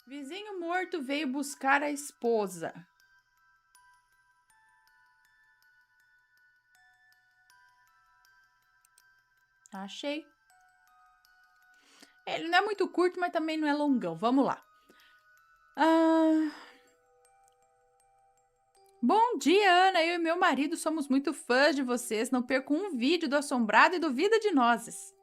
Vizinho morto veio buscar a esposa. Achei. Ele não é muito curto, mas também não é longão. Vamos lá. Bom dia, Ana. Eu e meu marido somos muito fãs de vocês. Não perco um vídeo do Assombrado e do Vida de Nozes.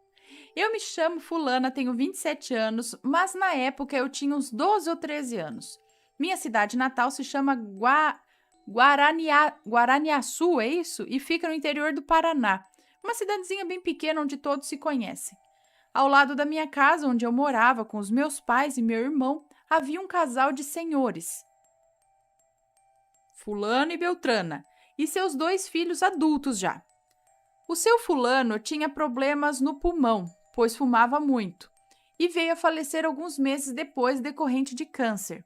Eu me chamo Fulana, tenho 27 anos, mas na época eu tinha uns 12 ou 13 anos. Minha cidade natal se chama Guaraniaçu, é isso? E fica no interior do Paraná. Uma cidadezinha bem pequena onde todos se conhecem. Ao lado da minha casa, onde eu morava com os meus pais e meu irmão, havia um casal de senhores, Fulano e Beltrana, e seus 2 filhos adultos já. O seu Fulano tinha problemas no pulmão, pois fumava muito, e veio a falecer alguns meses depois decorrente de câncer.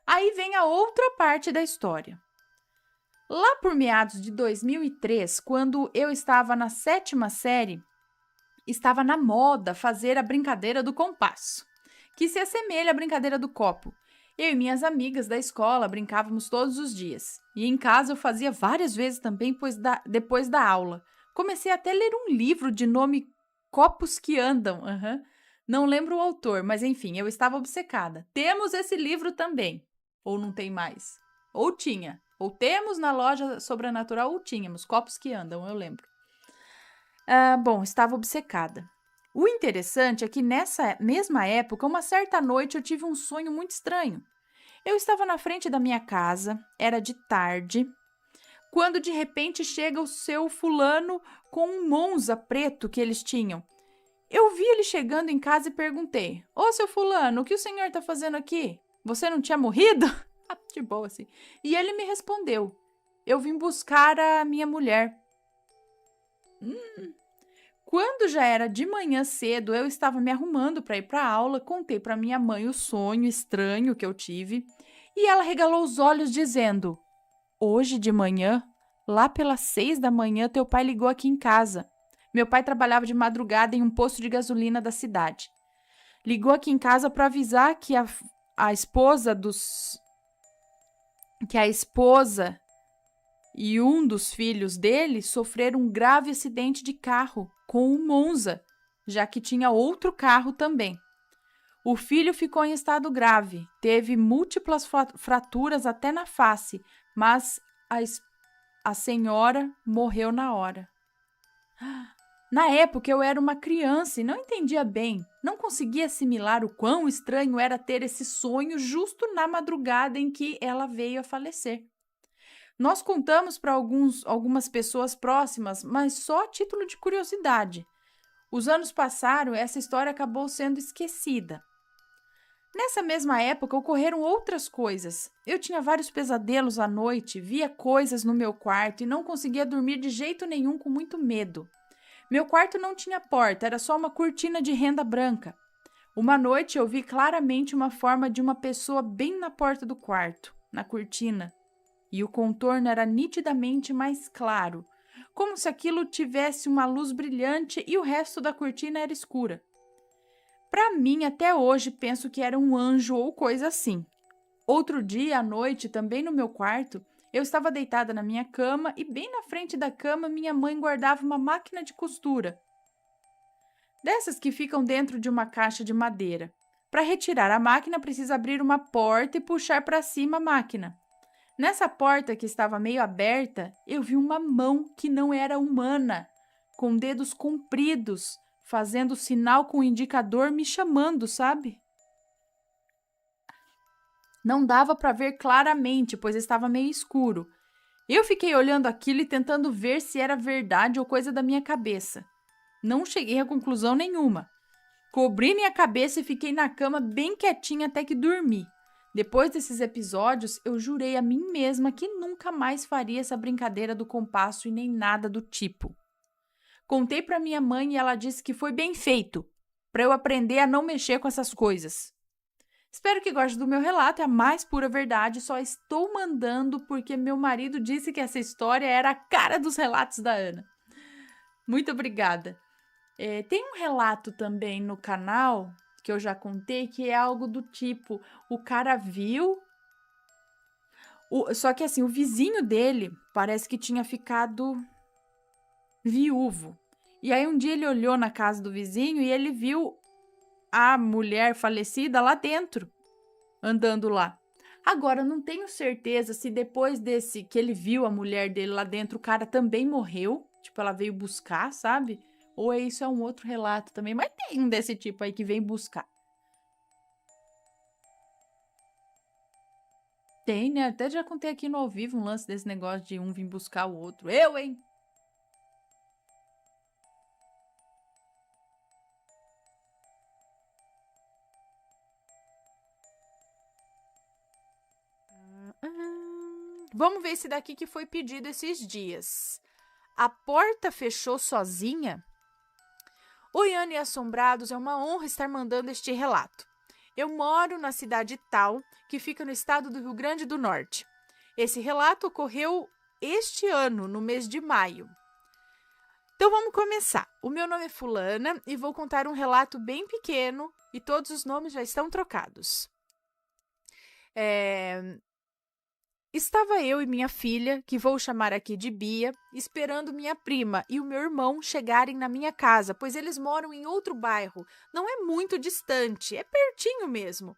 Aí vem a outra parte da história. Lá por meados de 2003, quando eu estava na 7ª série, estava na moda fazer a brincadeira do compasso, que se assemelha à brincadeira do copo. Eu e minhas amigas da escola brincávamos todos os dias. E em casa eu fazia várias vezes também depois da aula. Comecei até a ler um livro de nome Copos que Andam. Não lembro o autor, mas enfim, eu estava obcecada. Temos esse livro também. Ou não tem mais? Ou tinha. Ou temos na loja Sobrenatural ou tínhamos. Copos que Andam, eu lembro. Bom, estava obcecada. O interessante é que nessa mesma época, uma certa noite, eu tive um sonho muito estranho. Eu estava na frente da minha casa, era de tarde, quando de repente chega o seu fulano com um Monza preto que eles tinham. Eu vi ele chegando em casa e perguntei: Ô, seu fulano, o que o senhor está fazendo aqui? Você não tinha morrido? De boa, assim. E ele me respondeu: eu vim buscar a minha mulher. Quando já era de manhã cedo, eu estava me arrumando para ir para a aula, contei para minha mãe o sonho estranho que eu tive, e ela regalou os olhos dizendo: hoje de manhã, lá pelas 6 da manhã, teu pai ligou aqui em casa. Meu pai trabalhava de madrugada em um posto de gasolina da cidade. Ligou aqui em casa para avisar que a esposa e um dos filhos dele sofreram um grave acidente de carro com um Monza, já que tinha outro carro também. O filho ficou em estado grave, teve múltiplas fraturas até na face, mas a senhora morreu na hora. Na época eu era uma criança e não entendia bem, não conseguia assimilar o quão estranho era ter esse sonho justo na madrugada em que ela veio a falecer. Nós contamos para algumas pessoas próximas, mas só a título de curiosidade. Os anos passaram e essa história acabou sendo esquecida. Nessa mesma época ocorreram outras coisas. Eu tinha vários pesadelos à noite, via coisas no meu quarto e não conseguia dormir de jeito nenhum com muito medo. Meu quarto não tinha porta, era só uma cortina de renda branca. Uma noite eu vi claramente uma forma de uma pessoa bem na porta do quarto, na cortina. E o contorno era nitidamente mais claro, como se aquilo tivesse uma luz brilhante e o resto da cortina era escura. Para mim, até hoje, penso que era um anjo ou coisa assim. Outro dia, à noite, também no meu quarto, eu estava deitada na minha cama e bem na frente da cama minha mãe guardava uma máquina de costura. Dessas que ficam dentro de uma caixa de madeira. Para retirar a máquina, precisa abrir uma porta e puxar para cima a máquina. Nessa porta que estava meio aberta, eu vi uma mão que não era humana, com dedos compridos, fazendo sinal com o indicador me chamando, sabe? Não dava para ver claramente, pois estava meio escuro. Eu fiquei olhando aquilo e tentando ver se era verdade ou coisa da minha cabeça. Não cheguei a conclusão nenhuma. Cobri minha cabeça e fiquei na cama bem quietinha até que dormi. Depois desses episódios, eu jurei a mim mesma que nunca mais faria essa brincadeira do compasso e nem nada do tipo. Contei para minha mãe e ela disse que foi bem feito, para eu aprender a não mexer com essas coisas. Espero que goste do meu relato, é a mais pura verdade, só estou mandando porque meu marido disse que essa história era a cara dos relatos da Ana. Muito obrigada. Tem um relato também no canal que eu já contei, que é algo do tipo, o cara viu, só que assim, o vizinho dele parece que tinha ficado viúvo. E aí um dia ele olhou na casa do vizinho e ele viu a mulher falecida lá dentro, andando lá. Agora, eu não tenho certeza se depois desse que ele viu a mulher dele lá dentro, o cara também morreu, tipo, ela veio buscar, sabe? Ou isso é um outro relato também, mas tem um desse tipo aí que vem buscar. Tem, né? Até já contei aqui no ao vivo um lance desse negócio de um vir buscar o outro. Eu, hein? Vamos ver esse daqui que foi pedido esses dias. A porta fechou sozinha? Oi, Ana e Assombrados, é uma honra estar mandando este relato. Eu moro na cidade tal, que fica no estado do Rio Grande do Norte. Esse relato ocorreu este ano, no mês de maio. Então vamos começar. O meu nome é Fulana e vou contar um relato bem pequeno e todos os nomes já estão trocados. Estava eu e minha filha, que vou chamar aqui de Bia, esperando minha prima e o meu irmão chegarem na minha casa, pois eles moram em outro bairro. Não é muito distante, é pertinho mesmo.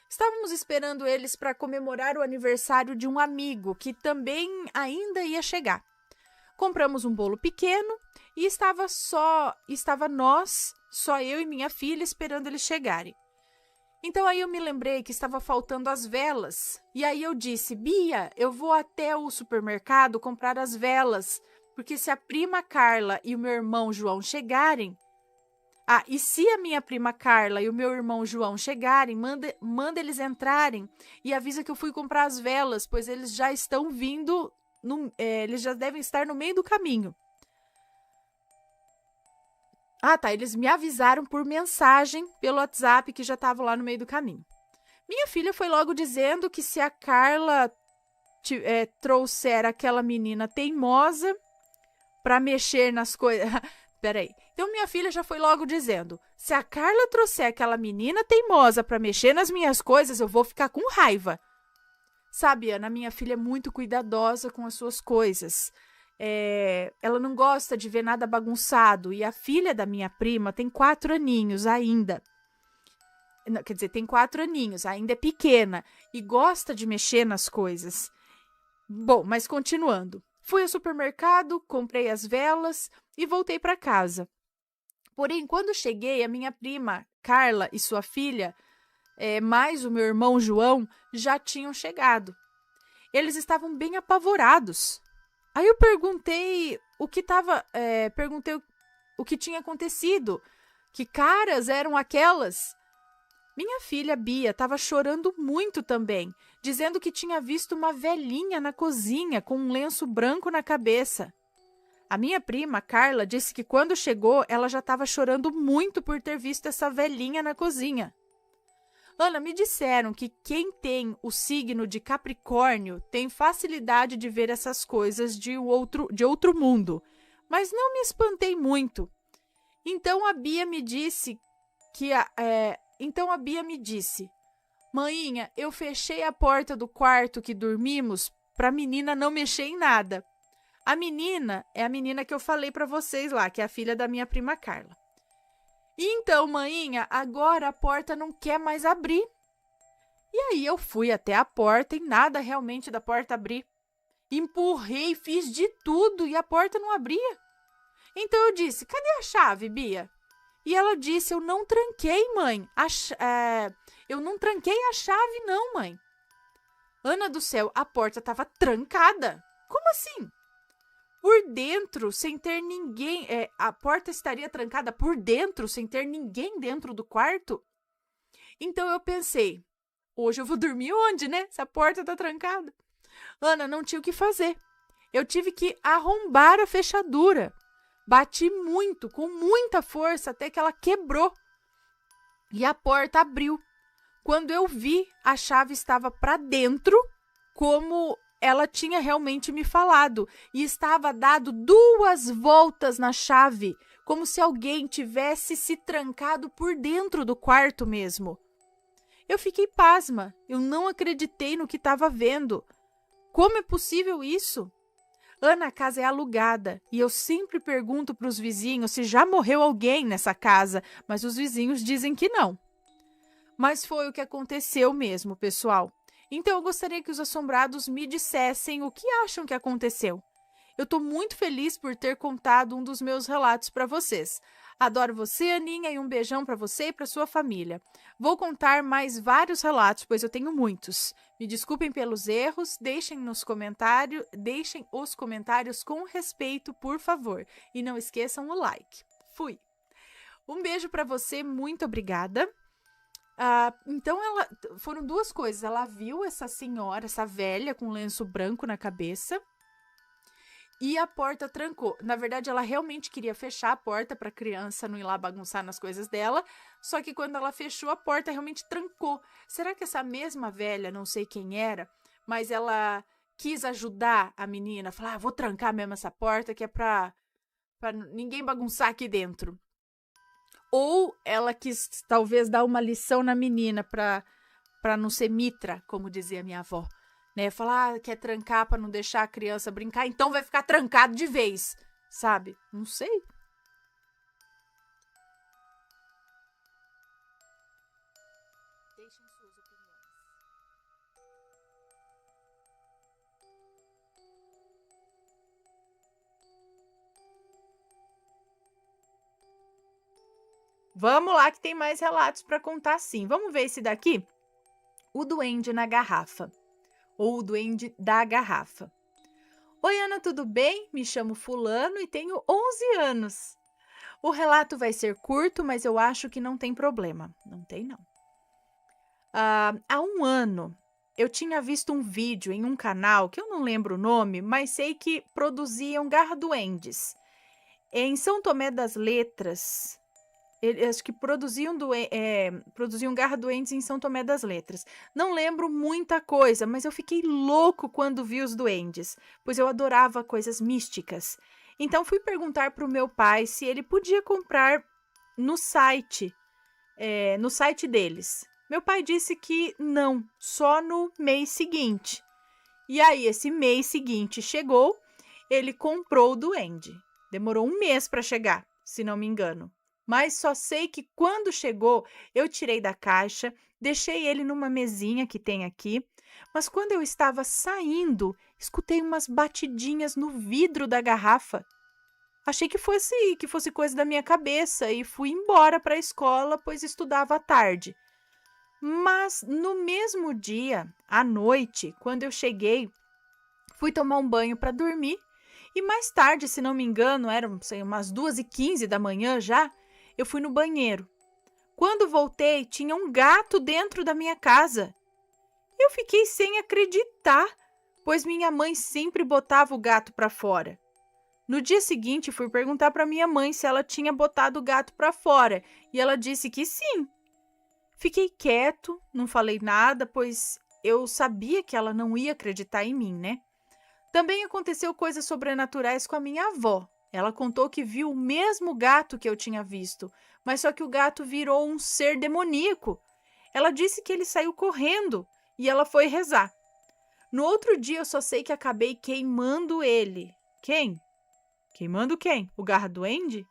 Estávamos esperando eles para comemorar o aniversário de um amigo que também ainda ia chegar. Compramos um bolo pequeno e estava só eu e minha filha esperando eles chegarem. Então aí eu me lembrei que estava faltando as velas. E aí eu disse, Bia, eu vou até o supermercado comprar as velas, porque se a prima Carla e o meu irmão João chegarem... e se a minha prima Carla e o meu irmão João chegarem, manda eles entrarem e avisa que eu fui comprar as velas, pois eles já estão vindo, eles já devem estar no meio do caminho. Eles me avisaram por mensagem pelo WhatsApp que já estava lá no meio do caminho. Minha filha foi logo dizendo que se a Carla trouxer aquela menina teimosa para mexer nas coisas... Peraí. Então minha filha já foi logo dizendo, se a Carla trouxer aquela menina teimosa para mexer nas minhas coisas, eu vou ficar com raiva. Sabe, Ana, minha filha é muito cuidadosa com as suas coisas. Ela não gosta de ver nada bagunçado. E a filha da minha prima tem 4 aninhos ainda. Não, quer dizer, tem 4 aninhos, ainda é pequena. E gosta de mexer nas coisas. Bom, mas continuando. Fui ao supermercado, comprei as velas e voltei para casa. Porém, quando cheguei, a minha prima Carla e sua filha, mais o meu irmão João, já tinham chegado. Eles estavam bem apavorados. Aí eu perguntei o que tinha acontecido, que caras eram aquelas. Minha filha Bia estava chorando muito também, dizendo que tinha visto uma velhinha na cozinha com um lenço branco na cabeça. A minha prima Carla disse que quando chegou, ela já estava chorando muito por ter visto essa velhinha na cozinha. Ana, me disseram que quem tem o signo de Capricórnio tem facilidade de ver essas coisas de outro mundo, mas não me espantei muito. Então a Bia me disse Mãinha, eu fechei a porta do quarto que dormimos para a menina não mexer em nada. A menina é a menina que eu falei para vocês lá, que é a filha da minha prima Carla. Então, maninha, agora a porta não quer mais abrir. E aí eu fui até a porta e nada realmente da porta abrir. Empurrei, fiz de tudo e a porta não abria. Então eu disse, cadê a chave, Bia? E ela disse, eu não tranquei, mãe. Eu não tranquei a chave não, mãe. Ana do céu, a porta estava trancada. Como assim? Por dentro, sem ter ninguém... a porta estaria trancada por dentro, sem ter ninguém dentro do quarto? Então eu pensei, hoje eu vou dormir onde, né? Se a porta está trancada. Ana, não tinha o que fazer. Eu tive que arrombar a fechadura. Bati muito, com muita força, até que ela quebrou. E a porta abriu. Quando eu vi, a chave estava para dentro, como ela tinha realmente me falado, e estava dado 2 voltas na chave, como se alguém tivesse se trancado por dentro do quarto mesmo. Eu fiquei pasma, eu não acreditei no que estava vendo. Como é possível isso? Ana, a casa é alugada e eu sempre pergunto para os vizinhos se já morreu alguém nessa casa, mas os vizinhos dizem que não. Mas foi o que aconteceu mesmo, pessoal. Então eu gostaria que os assombrados me dissessem o que acham que aconteceu. Eu estou muito feliz por ter contado um dos meus relatos para vocês. Adoro você, Aninha, e um beijão para você e para sua família. Vou contar mais vários relatos, pois eu tenho muitos. Me desculpem pelos erros, deixem os comentários com respeito, por favor. E não esqueçam o like. Fui! Um beijo para você, muito obrigada. Então, foram duas coisas. Ela viu essa senhora, essa velha com lenço branco na cabeça, e a porta trancou. Na verdade, ela realmente queria fechar a porta para a criança não ir lá bagunçar nas coisas dela, só que quando ela fechou, a porta realmente trancou. Será que essa mesma velha, não sei quem era, mas ela quis ajudar a menina, falar, vou trancar mesmo essa porta, que é para ninguém bagunçar aqui dentro. Ou ela quis, talvez, dar uma lição na menina para não ser mitra, como dizia minha avó. Né? Falar, quer trancar para não deixar a criança brincar, então vai ficar trancado de vez, sabe? Não sei. Deixem suas opiniões. Vamos lá que tem mais relatos para contar sim. Vamos ver esse daqui? O Duende na Garrafa. Ou o Duende da Garrafa. Oi, Ana, tudo bem? Me chamo Fulano e tenho 11 anos. O relato vai ser curto, mas eu acho que não tem problema. Não tem, não. Há um ano, eu tinha visto um vídeo em um canal, que eu não lembro o nome, mas sei que produziam garra-duendes. Em São Tomé das Letras, acho que produziam garra-duendes em São Tomé das Letras. Não lembro muita coisa, mas eu fiquei louco quando vi os duendes, pois eu adorava coisas místicas. Então fui perguntar para o meu pai se ele podia comprar no site deles. Meu pai disse que não, só no mês seguinte. E aí esse mês seguinte chegou, ele comprou o duende. Demorou um mês para chegar, se não me engano. Mas só sei que quando chegou, eu tirei da caixa, deixei ele numa mesinha que tem aqui, mas quando eu estava saindo, escutei umas batidinhas no vidro da garrafa. Achei que fosse coisa da minha cabeça e fui embora para a escola, pois estudava à tarde. Mas no mesmo dia, à noite, quando eu cheguei, fui tomar um banho para dormir e mais tarde, se não me engano, eram umas 2h15 da manhã já, eu fui no banheiro. Quando voltei, tinha um gato dentro da minha casa. Eu fiquei sem acreditar, pois minha mãe sempre botava o gato para fora. No dia seguinte, fui perguntar para minha mãe se ela tinha botado o gato para fora, e ela disse que sim. Fiquei quieto, não falei nada, pois eu sabia que ela não ia acreditar em mim, né? Também aconteceu coisas sobrenaturais com a minha avó. Ela contou que viu o mesmo gato que eu tinha visto, mas só que o gato virou um ser demoníaco. Ela disse que ele saiu correndo e ela foi rezar. No outro dia, eu só sei que acabei queimando ele. Quem? Queimando quem? O garra-duende?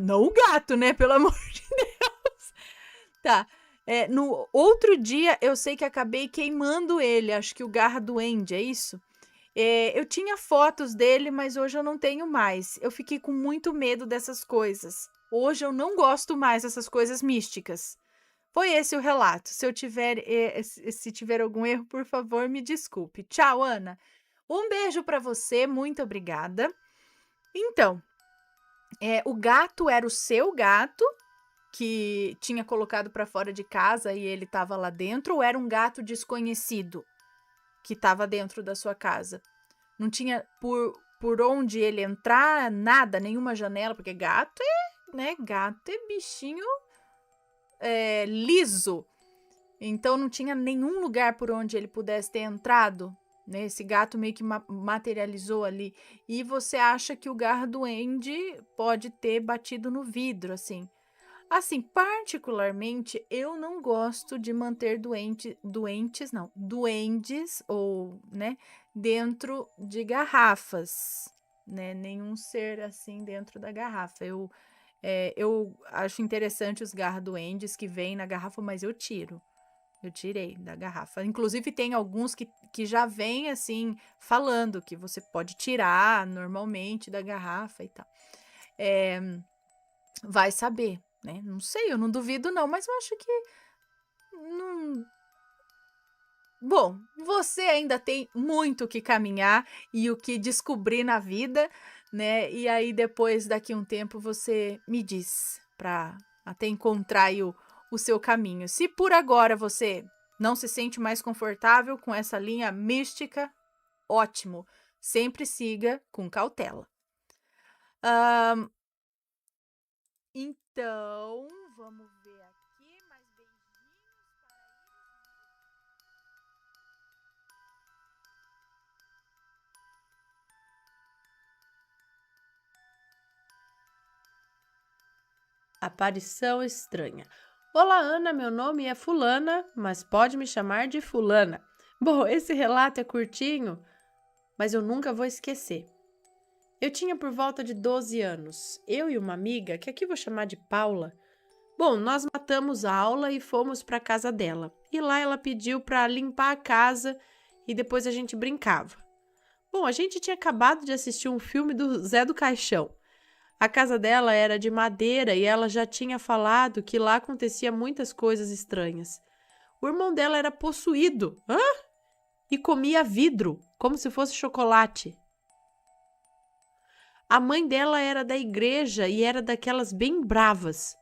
Não o gato, né? Pelo amor de Deus. Tá. No outro dia, eu sei que acabei queimando ele. Acho que o garra-duende, é isso? Eu tinha fotos dele, mas hoje eu não tenho mais. Eu fiquei com muito medo dessas coisas. Hoje eu não gosto mais dessas coisas místicas. Foi esse o relato. Se tiver algum erro, por favor, me desculpe. Tchau, Ana. Um beijo para você, muito obrigada. Então, o gato era o seu gato que tinha colocado para fora de casa e ele estava lá dentro, ou era um gato desconhecido que estava dentro da sua casa? Não tinha por onde ele entrar, nada, nenhuma janela, porque gato é bichinho liso. Então não tinha nenhum lugar por onde ele pudesse ter entrado, né? Esse gato meio que materializou ali. E você acha que o garduende pode ter batido no vidro, assim. Assim, particularmente, eu não gosto de manter duendes ou, né, dentro de garrafas, né? Nenhum ser assim dentro da garrafa. Eu acho interessante os garduendes que vêm na garrafa, mas eu tiro. Eu tirei da garrafa. Inclusive, tem alguns que já vêm assim, falando que você pode tirar normalmente da garrafa e tal. É, vai saber, né? Não sei, eu não duvido, não, mas eu acho que. Não... Bom, você ainda tem muito o que caminhar e o que descobrir na vida, né? E aí, depois, daqui um tempo, você me diz para até encontrar aí o seu caminho. Se por agora você não se sente mais confortável com essa linha mística, ótimo. Sempre siga com cautela. Então, vamos ver aqui mais beijinhos para eles. Aparição estranha. Olá, Ana, meu nome é Fulana, mas pode me chamar de Fulana. Bom, esse relato é curtinho, mas eu nunca vou esquecer. Eu tinha por volta de 12 anos. Eu e uma amiga, que aqui vou chamar de Paula. Bom, nós matamos a aula e fomos para a casa dela. E lá ela pediu para limpar a casa e depois a gente brincava. Bom, a gente tinha acabado de assistir um filme do Zé do Caixão. A casa dela era de madeira e ela já tinha falado que lá acontecia muitas coisas estranhas. O irmão dela era possuído, e comia vidro, como se fosse chocolate. A mãe dela era da igreja e era daquelas bem bravas.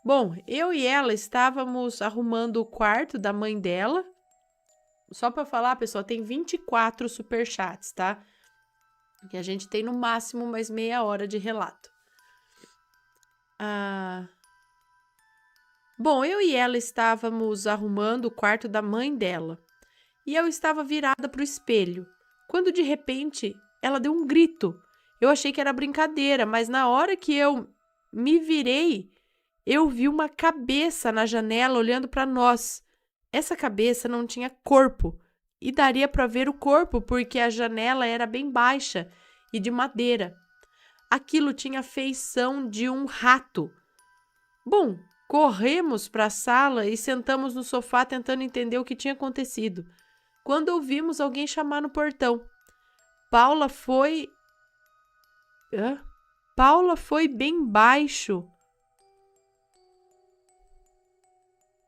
Bom, eu e ela estávamos arrumando o quarto da mãe dela. Só para falar, pessoal, tem 24 superchats, tá? Que a gente tem no máximo mais meia hora de relato. Bom, eu e ela estávamos arrumando o quarto da mãe dela. E eu estava virada para o espelho, quando de repente ela deu um grito. Eu achei que era brincadeira, mas na hora que eu me virei, eu vi uma cabeça na janela olhando para nós. Essa cabeça não tinha corpo e daria para ver o corpo porque a janela era bem baixa e de madeira. Aquilo tinha a feição de um rato. Bom, corremos para a sala e sentamos no sofá tentando entender o que tinha acontecido. Quando ouvimos alguém chamar no portão, Paula foi. Paula foi bem baixo.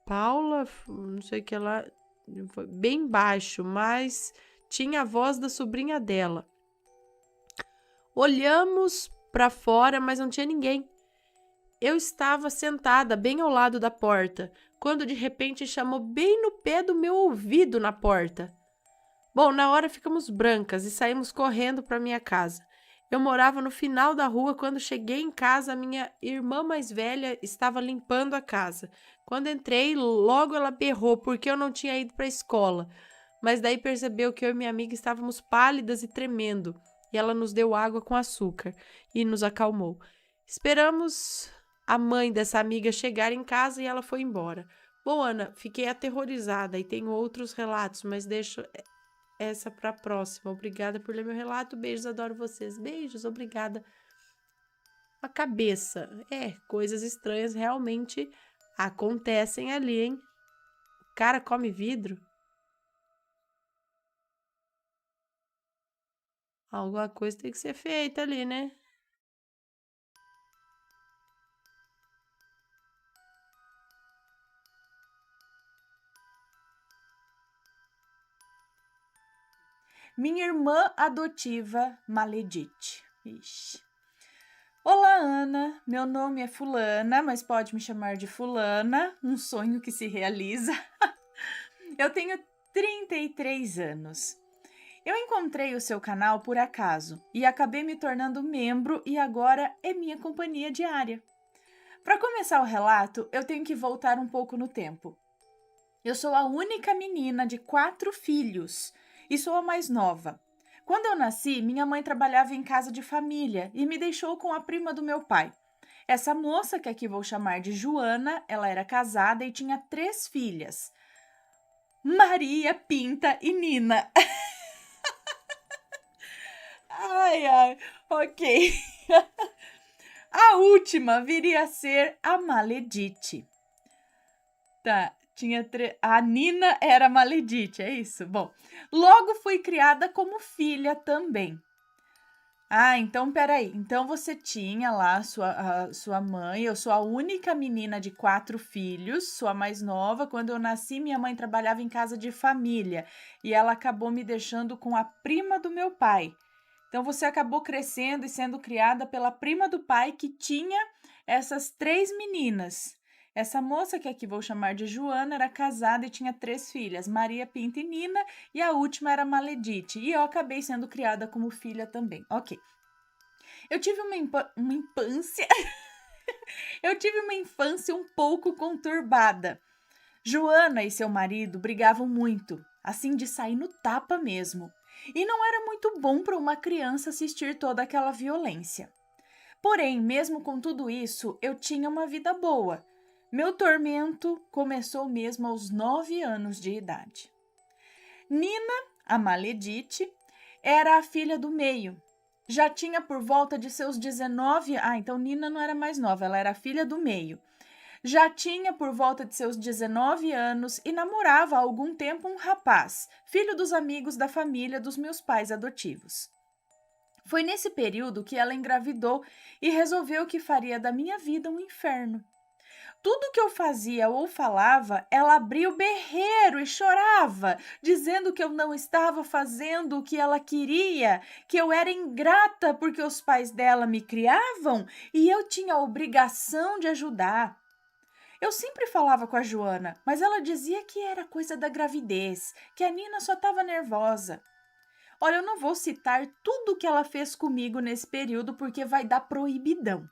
Paula, não sei o que ela. Foi bem baixo, mas tinha a voz da sobrinha dela. Olhamos para fora, mas não tinha ninguém. Eu estava sentada bem ao lado da porta, quando de repente chamou bem no pé do meu ouvido na porta. Bom, na hora ficamos brancas e saímos correndo para minha casa. Eu morava no final da rua. Quando cheguei em casa, a minha irmã mais velha estava limpando a casa. Quando entrei, logo ela berrou porque eu não tinha ido para a escola. Mas daí percebeu que eu e minha amiga estávamos pálidas e tremendo. E ela nos deu água com açúcar e nos acalmou. Esperamos a mãe dessa amiga chegar em casa e ela foi embora. Bom, Ana, fiquei aterrorizada e tenho outros relatos, mas deixo essa para a próxima. Obrigada por ler meu relato. Beijos, adoro vocês. Beijos, obrigada. A cabeça. Coisas estranhas realmente acontecem ali, hein? O cara come vidro. Alguma coisa tem que ser feita ali, né? Minha irmã adotiva Maledite. Ixi. Olá, Ana. Meu nome é Fulana, mas pode me chamar de Fulana. Um sonho que se realiza. Eu tenho 33 anos. Eu encontrei o seu canal por acaso e acabei me tornando membro e agora é minha companhia diária. Para começar o relato, eu tenho que voltar um pouco no tempo. Eu sou a única menina de 4 filhos e sou a mais nova. Quando eu nasci, minha mãe trabalhava em casa de família e me deixou com a prima do meu pai. Essa moça, que aqui vou chamar de Joana, ela era casada e tinha 3 filhas, Maria, Pinta e Nina. Ai, ai, ok. A última viria a ser a Maledite. Tá, a Nina era Maledite, é isso? Bom, logo fui criada como filha também. Ah, então peraí. Então você tinha lá a sua mãe, eu sou a única menina de 4 filhos, sou a mais nova. Quando eu nasci, minha mãe trabalhava em casa de família e ela acabou me deixando com a prima do meu pai. Então você acabou crescendo e sendo criada pela prima do pai que tinha essas 3 meninas. Essa moça, que aqui vou chamar de Joana, era casada e tinha 3 filhas, Maria, Pinta e Nina, e a última era Maledite. E eu acabei sendo criada como filha também. Ok. Eu tive uma infância. Eu tive uma infância um pouco conturbada. Joana e seu marido brigavam muito, assim de sair no tapa mesmo. E não era muito bom para uma criança assistir toda aquela violência. Porém, mesmo com tudo isso, eu tinha uma vida boa. Meu tormento começou mesmo aos 9 anos de idade. Nina, a Maledite, era a filha do meio. Já tinha por volta de seus 19... então Nina não era mais nova, ela era a filha do meio. Já tinha por volta de seus 19 anos e namorava há algum tempo um rapaz, filho dos amigos da família dos meus pais adotivos. Foi nesse período que ela engravidou e resolveu que faria da minha vida um inferno. Tudo que eu fazia ou falava, ela abria o berreiro e chorava, dizendo que eu não estava fazendo o que ela queria, que eu era ingrata porque os pais dela me criavam e eu tinha a obrigação de ajudar. Eu sempre falava com a Joana, mas ela dizia que era coisa da gravidez, que a Nina só estava nervosa. Olha, eu não vou citar tudo o que ela fez comigo nesse período porque vai dar proibidão.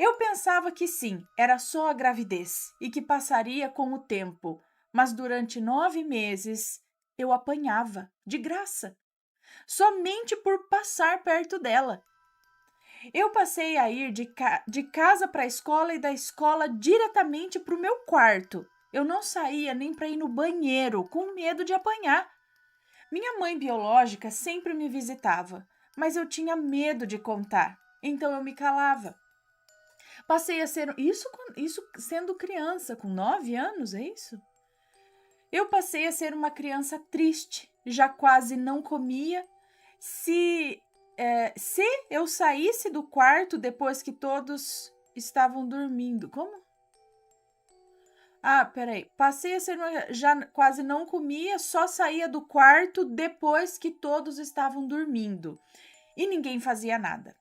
Eu pensava que sim, era só a gravidez e que passaria com o tempo, mas durante 9 meses eu apanhava, de graça, somente por passar perto dela. Eu passei a ir de casa para a escola e da escola diretamente para o meu quarto. Eu não saía nem para ir no banheiro, com medo de apanhar. Minha mãe biológica sempre me visitava, mas eu tinha medo de contar, então eu me calava. Passei a ser... Isso sendo criança, com 9 anos, é isso? Eu passei a ser uma criança triste, já quase não comia. Se eu saísse do quarto depois que todos estavam dormindo... Como? Peraí. Passei a ser já quase não comia, só saía do quarto depois que todos estavam dormindo. E ninguém fazia nada.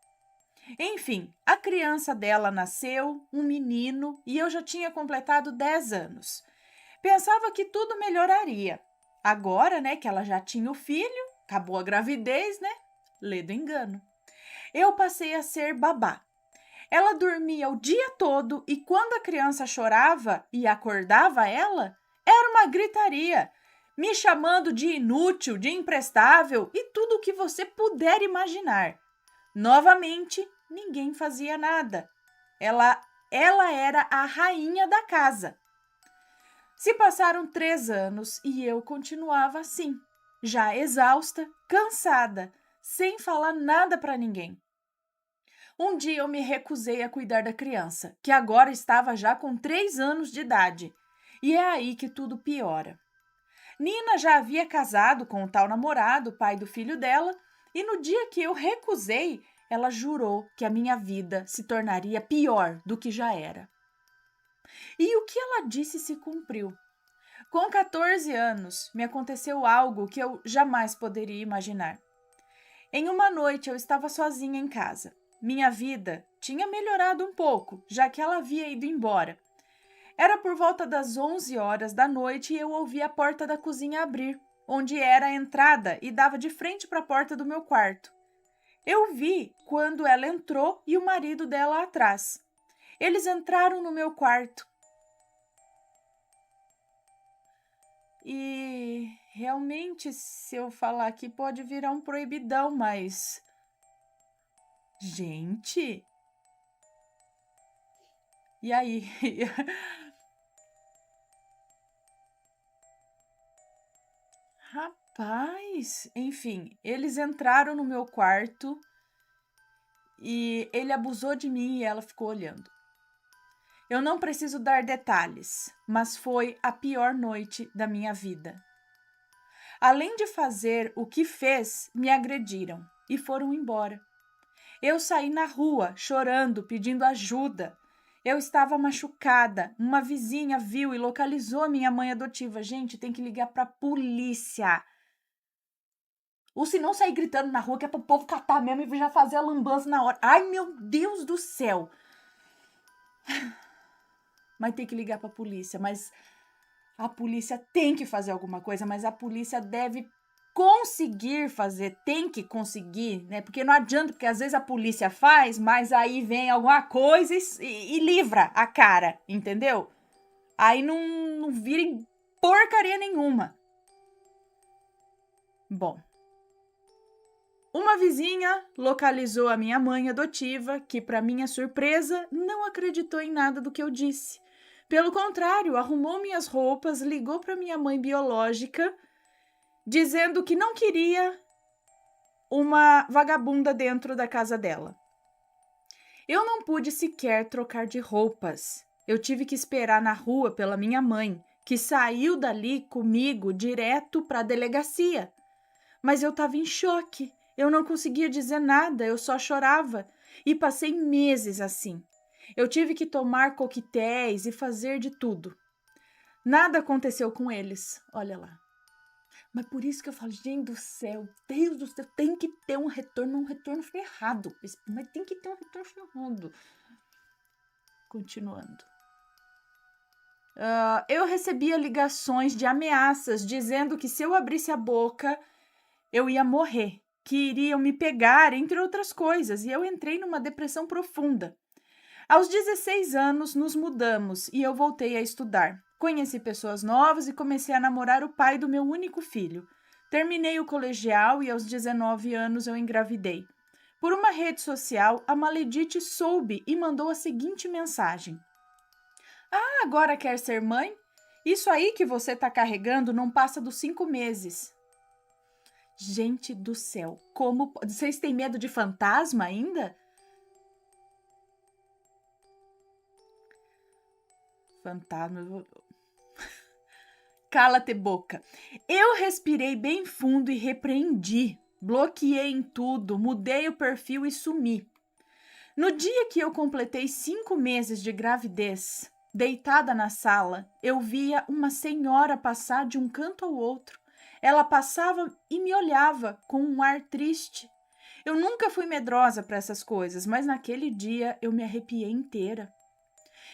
Enfim, a criança dela nasceu, um menino, e eu já tinha completado 10 anos. Pensava que tudo melhoraria. Agora, né, que ela já tinha o filho, acabou a gravidez, né? Lê do engano. Eu passei a ser babá. Ela dormia o dia todo e quando a criança chorava e acordava ela, era uma gritaria, me chamando de inútil, de imprestável e tudo o que você puder imaginar. Novamente, ninguém fazia nada. Ela era a rainha da casa. Se passaram 3 anos e eu continuava assim, já exausta, cansada, sem falar nada para ninguém. Um dia eu me recusei a cuidar da criança, que agora estava já com 3 anos de idade. E é aí que tudo piora. Nina já havia casado com o tal namorado, pai do filho dela, e no dia que eu recusei, ela jurou que a minha vida se tornaria pior do que já era. E o que ela disse se cumpriu. Com 14 anos, me aconteceu algo que eu jamais poderia imaginar. Em uma noite, eu estava sozinha em casa. Minha vida tinha melhorado um pouco, já que ela havia ido embora. Era por volta das 11 horas da noite e eu ouvi a porta da cozinha abrir, onde era a entrada e dava de frente para a porta do meu quarto. Eu vi quando ela entrou e o marido dela atrás. Eles entraram no meu quarto. E realmente, se eu falar aqui, pode virar um proibidão, mas. Gente. E aí? Rapaz, enfim, eles entraram no meu quarto e ele abusou de mim e ela ficou olhando. Eu não preciso dar detalhes, mas foi a pior noite da minha vida. Além de fazer o que fez, me agrediram e foram embora. Eu saí na rua, chorando, pedindo ajuda. Eu estava machucada. Uma vizinha viu e localizou a minha mãe adotiva. Gente, tem que ligar para a polícia. Ou se não sair gritando na rua, que é para o povo catar mesmo e já fazer a lambança na hora. Ai, meu Deus do céu. Mas tem que ligar para a polícia. Mas a polícia tem que fazer alguma coisa, mas a polícia deve conseguir fazer, tem que conseguir, né? Porque não adianta, porque às vezes a polícia faz, mas aí vem alguma coisa e livra a cara, entendeu? Aí não vira porcaria nenhuma. Bom, uma vizinha localizou a minha mãe adotiva, que, para minha surpresa, não acreditou em nada do que eu disse. Pelo contrário, arrumou minhas roupas, ligou para minha mãe biológica, dizendo que não queria uma vagabunda dentro da casa dela. Eu não pude sequer trocar de roupas. Eu tive que esperar na rua pela minha mãe, que saiu dali comigo direto para a delegacia. Mas eu estava em choque. Eu não conseguia dizer nada, eu só chorava. E passei meses assim. Eu tive que tomar coquetéis e fazer de tudo. Nada aconteceu com eles, olha lá. Mas por isso que eu falo, gente do céu, Deus do céu, tem que ter um retorno ferrado. Mas tem que ter um retorno ferrado. Continuando. Eu recebia ligações de ameaças, dizendo que se eu abrisse a boca, eu ia morrer, que iriam me pegar, entre outras coisas, e eu entrei numa depressão profunda. Aos 16 anos, nos mudamos e eu voltei a estudar. Conheci pessoas novas e comecei a namorar o pai do meu único filho. Terminei o colegial e aos 19 anos eu engravidei. Por uma rede social, a Maledite soube e mandou a seguinte mensagem. Ah, agora quer ser mãe? Isso aí que você está carregando não passa dos 5 meses. Gente do céu, como... Vocês têm medo de fantasma ainda? Fantasma... Cala-te boca. Eu respirei bem fundo e repreendi. Bloqueei em tudo, mudei o perfil e sumi. No dia que eu completei 5 meses de gravidez, deitada na sala, eu via uma senhora passar de um canto ao outro. Ela passava e me olhava com um ar triste. Eu nunca fui medrosa para essas coisas, mas naquele dia eu me arrepiei inteira.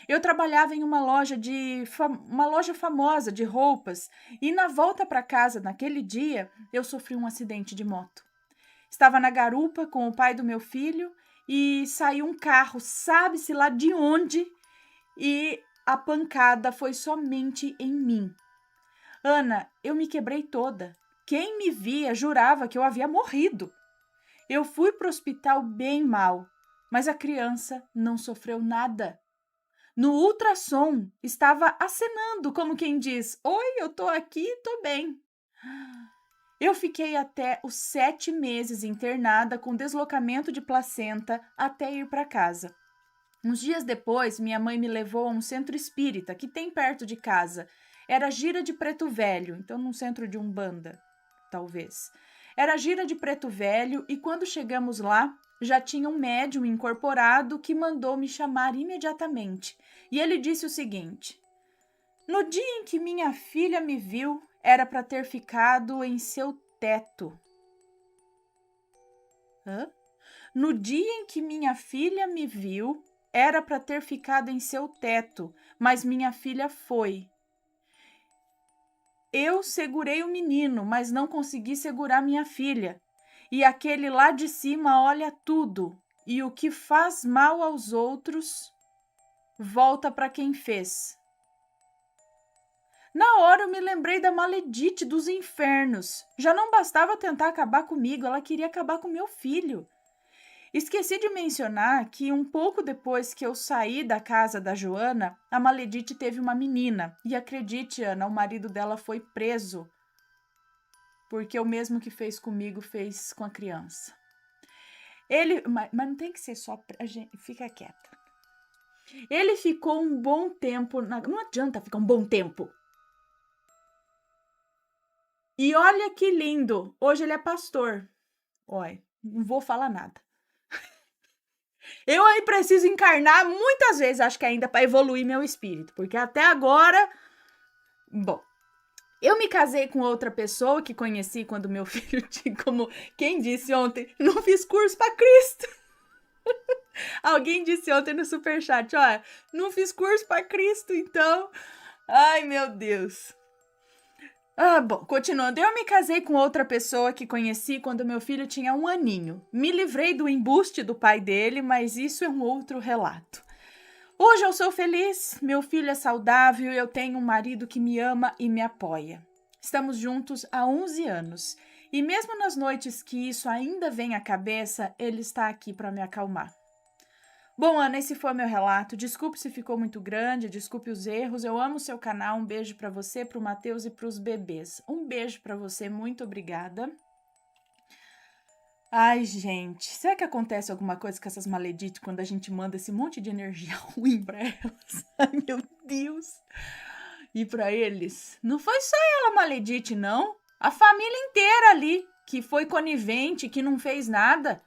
Eu trabalhava em uma loja famosa de roupas e na volta para casa naquele dia eu sofri um acidente de moto. Estava na garupa com o pai do meu filho e saiu um carro, sabe-se lá de onde, e a pancada foi somente em mim. Ana, eu me quebrei toda. Quem me via jurava que eu havia morrido. Eu fui para o hospital bem mal, mas a criança não sofreu nada. No ultrassom, estava acenando, como quem diz, oi, eu tô aqui, tô bem. Eu fiquei até os 7 meses internada com deslocamento de placenta até ir para casa. Uns dias depois, minha mãe me levou a um centro espírita que tem perto de casa. Era Gira de Preto Velho, então num centro de Umbanda, talvez. Era Gira de Preto Velho e quando chegamos lá, já tinha um médium incorporado que mandou me chamar imediatamente. E ele disse o seguinte: no dia em que minha filha me viu, era para ter ficado em seu teto. Hã? No dia em que minha filha me viu, era para ter ficado em seu teto, mas minha filha foi. Eu segurei o menino, mas não consegui segurar minha filha. E aquele lá de cima olha tudo, e o que faz mal aos outros volta para quem fez. Na hora eu me lembrei da Maledite dos infernos. Já não bastava tentar acabar comigo, ela queria acabar com meu filho. Esqueci de mencionar que um pouco depois que eu saí da casa da Joana, a Maledite teve uma menina. E acredite, Ana, o marido dela foi preso. Porque o mesmo que fez comigo, fez com a criança. Mas não tem que ser só pra gente, fica quieta. Ele ficou um bom tempo, não adianta ficar um bom tempo. E olha que lindo, hoje ele é pastor. Olha, não vou falar nada. Eu aí preciso encarnar muitas vezes, acho que ainda para evoluir meu espírito, porque até agora, bom, eu me casei com outra pessoa que conheci quando meu filho tinha, como quem disse ontem, não fiz curso para Cristo. Alguém disse ontem no superchat, olha, não fiz curso para Cristo, então, ai meu Deus. Bom, continuando, eu me casei com outra pessoa que conheci quando meu filho tinha 1 aninho. Me livrei do embuste do pai dele, mas isso é um outro relato. Hoje eu sou feliz, meu filho é saudável e eu tenho um marido que me ama e me apoia. Estamos juntos há 11 anos e mesmo nas noites que isso ainda vem à cabeça, ele está aqui para me acalmar. Bom, Ana, esse foi o meu relato. Desculpe se ficou muito grande, desculpe os erros. Eu amo o seu canal. Um beijo para você, para o Matheus e para os bebês. Um beijo para você, muito obrigada. Ai, gente, será que acontece alguma coisa com essas maleditas quando a gente manda esse monte de energia ruim para elas? Ai, meu Deus. E para eles? Não foi só ela maledite, não. A família inteira ali, que foi conivente, que não fez nada.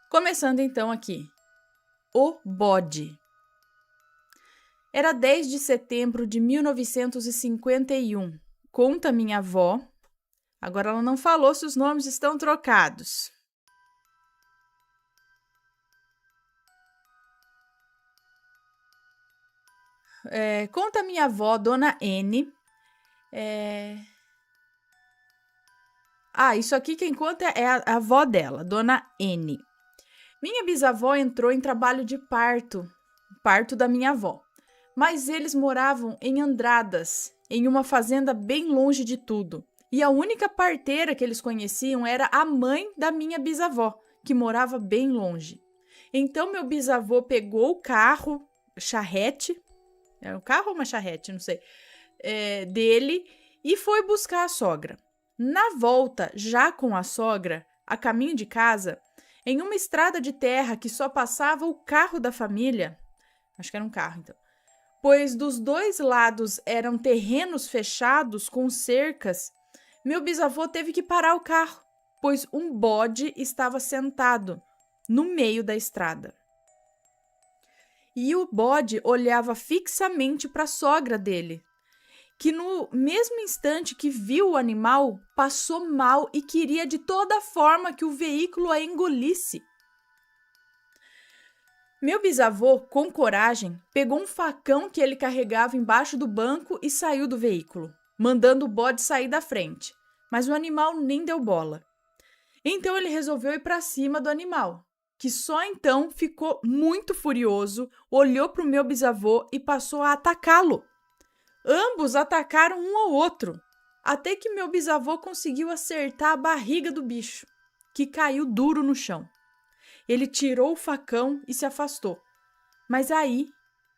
Começando então aqui, o bode. Era 10 de setembro de 1951. Conta minha avó. Agora ela não falou se os nomes estão trocados. Conta minha avó, Dona N. Isso aqui quem conta é a avó dela, Dona N. Minha bisavó entrou em trabalho de parto da minha avó. Mas eles moravam em Andradas, em uma fazenda bem longe de tudo. E a única parteira que eles conheciam era a mãe da minha bisavó, que morava bem longe. Então, meu bisavô pegou o carro, charrete, era um carro ou uma charrete, não sei, dele, e foi buscar a sogra. Na volta, já com a sogra, a caminho de casa, em uma estrada de terra que só passava o carro da família, acho que era um carro, então, pois dos dois lados eram terrenos fechados com cercas, meu bisavô teve que parar o carro, pois um bode estava sentado no meio da estrada. E o bode olhava fixamente para a sogra dele, que no mesmo instante que viu o animal, passou mal e queria de toda forma que o veículo a engolisse. Meu bisavô, com coragem, pegou um facão que ele carregava embaixo do banco e saiu do veículo, mandando o bode sair da frente, mas o animal nem deu bola. Então ele resolveu ir para cima do animal, que só então ficou muito furioso, olhou para o meu bisavô e passou a atacá-lo. Ambos atacaram um ao outro, até que meu bisavô conseguiu acertar a barriga do bicho, que caiu duro no chão. Ele tirou o facão e se afastou. Mas aí,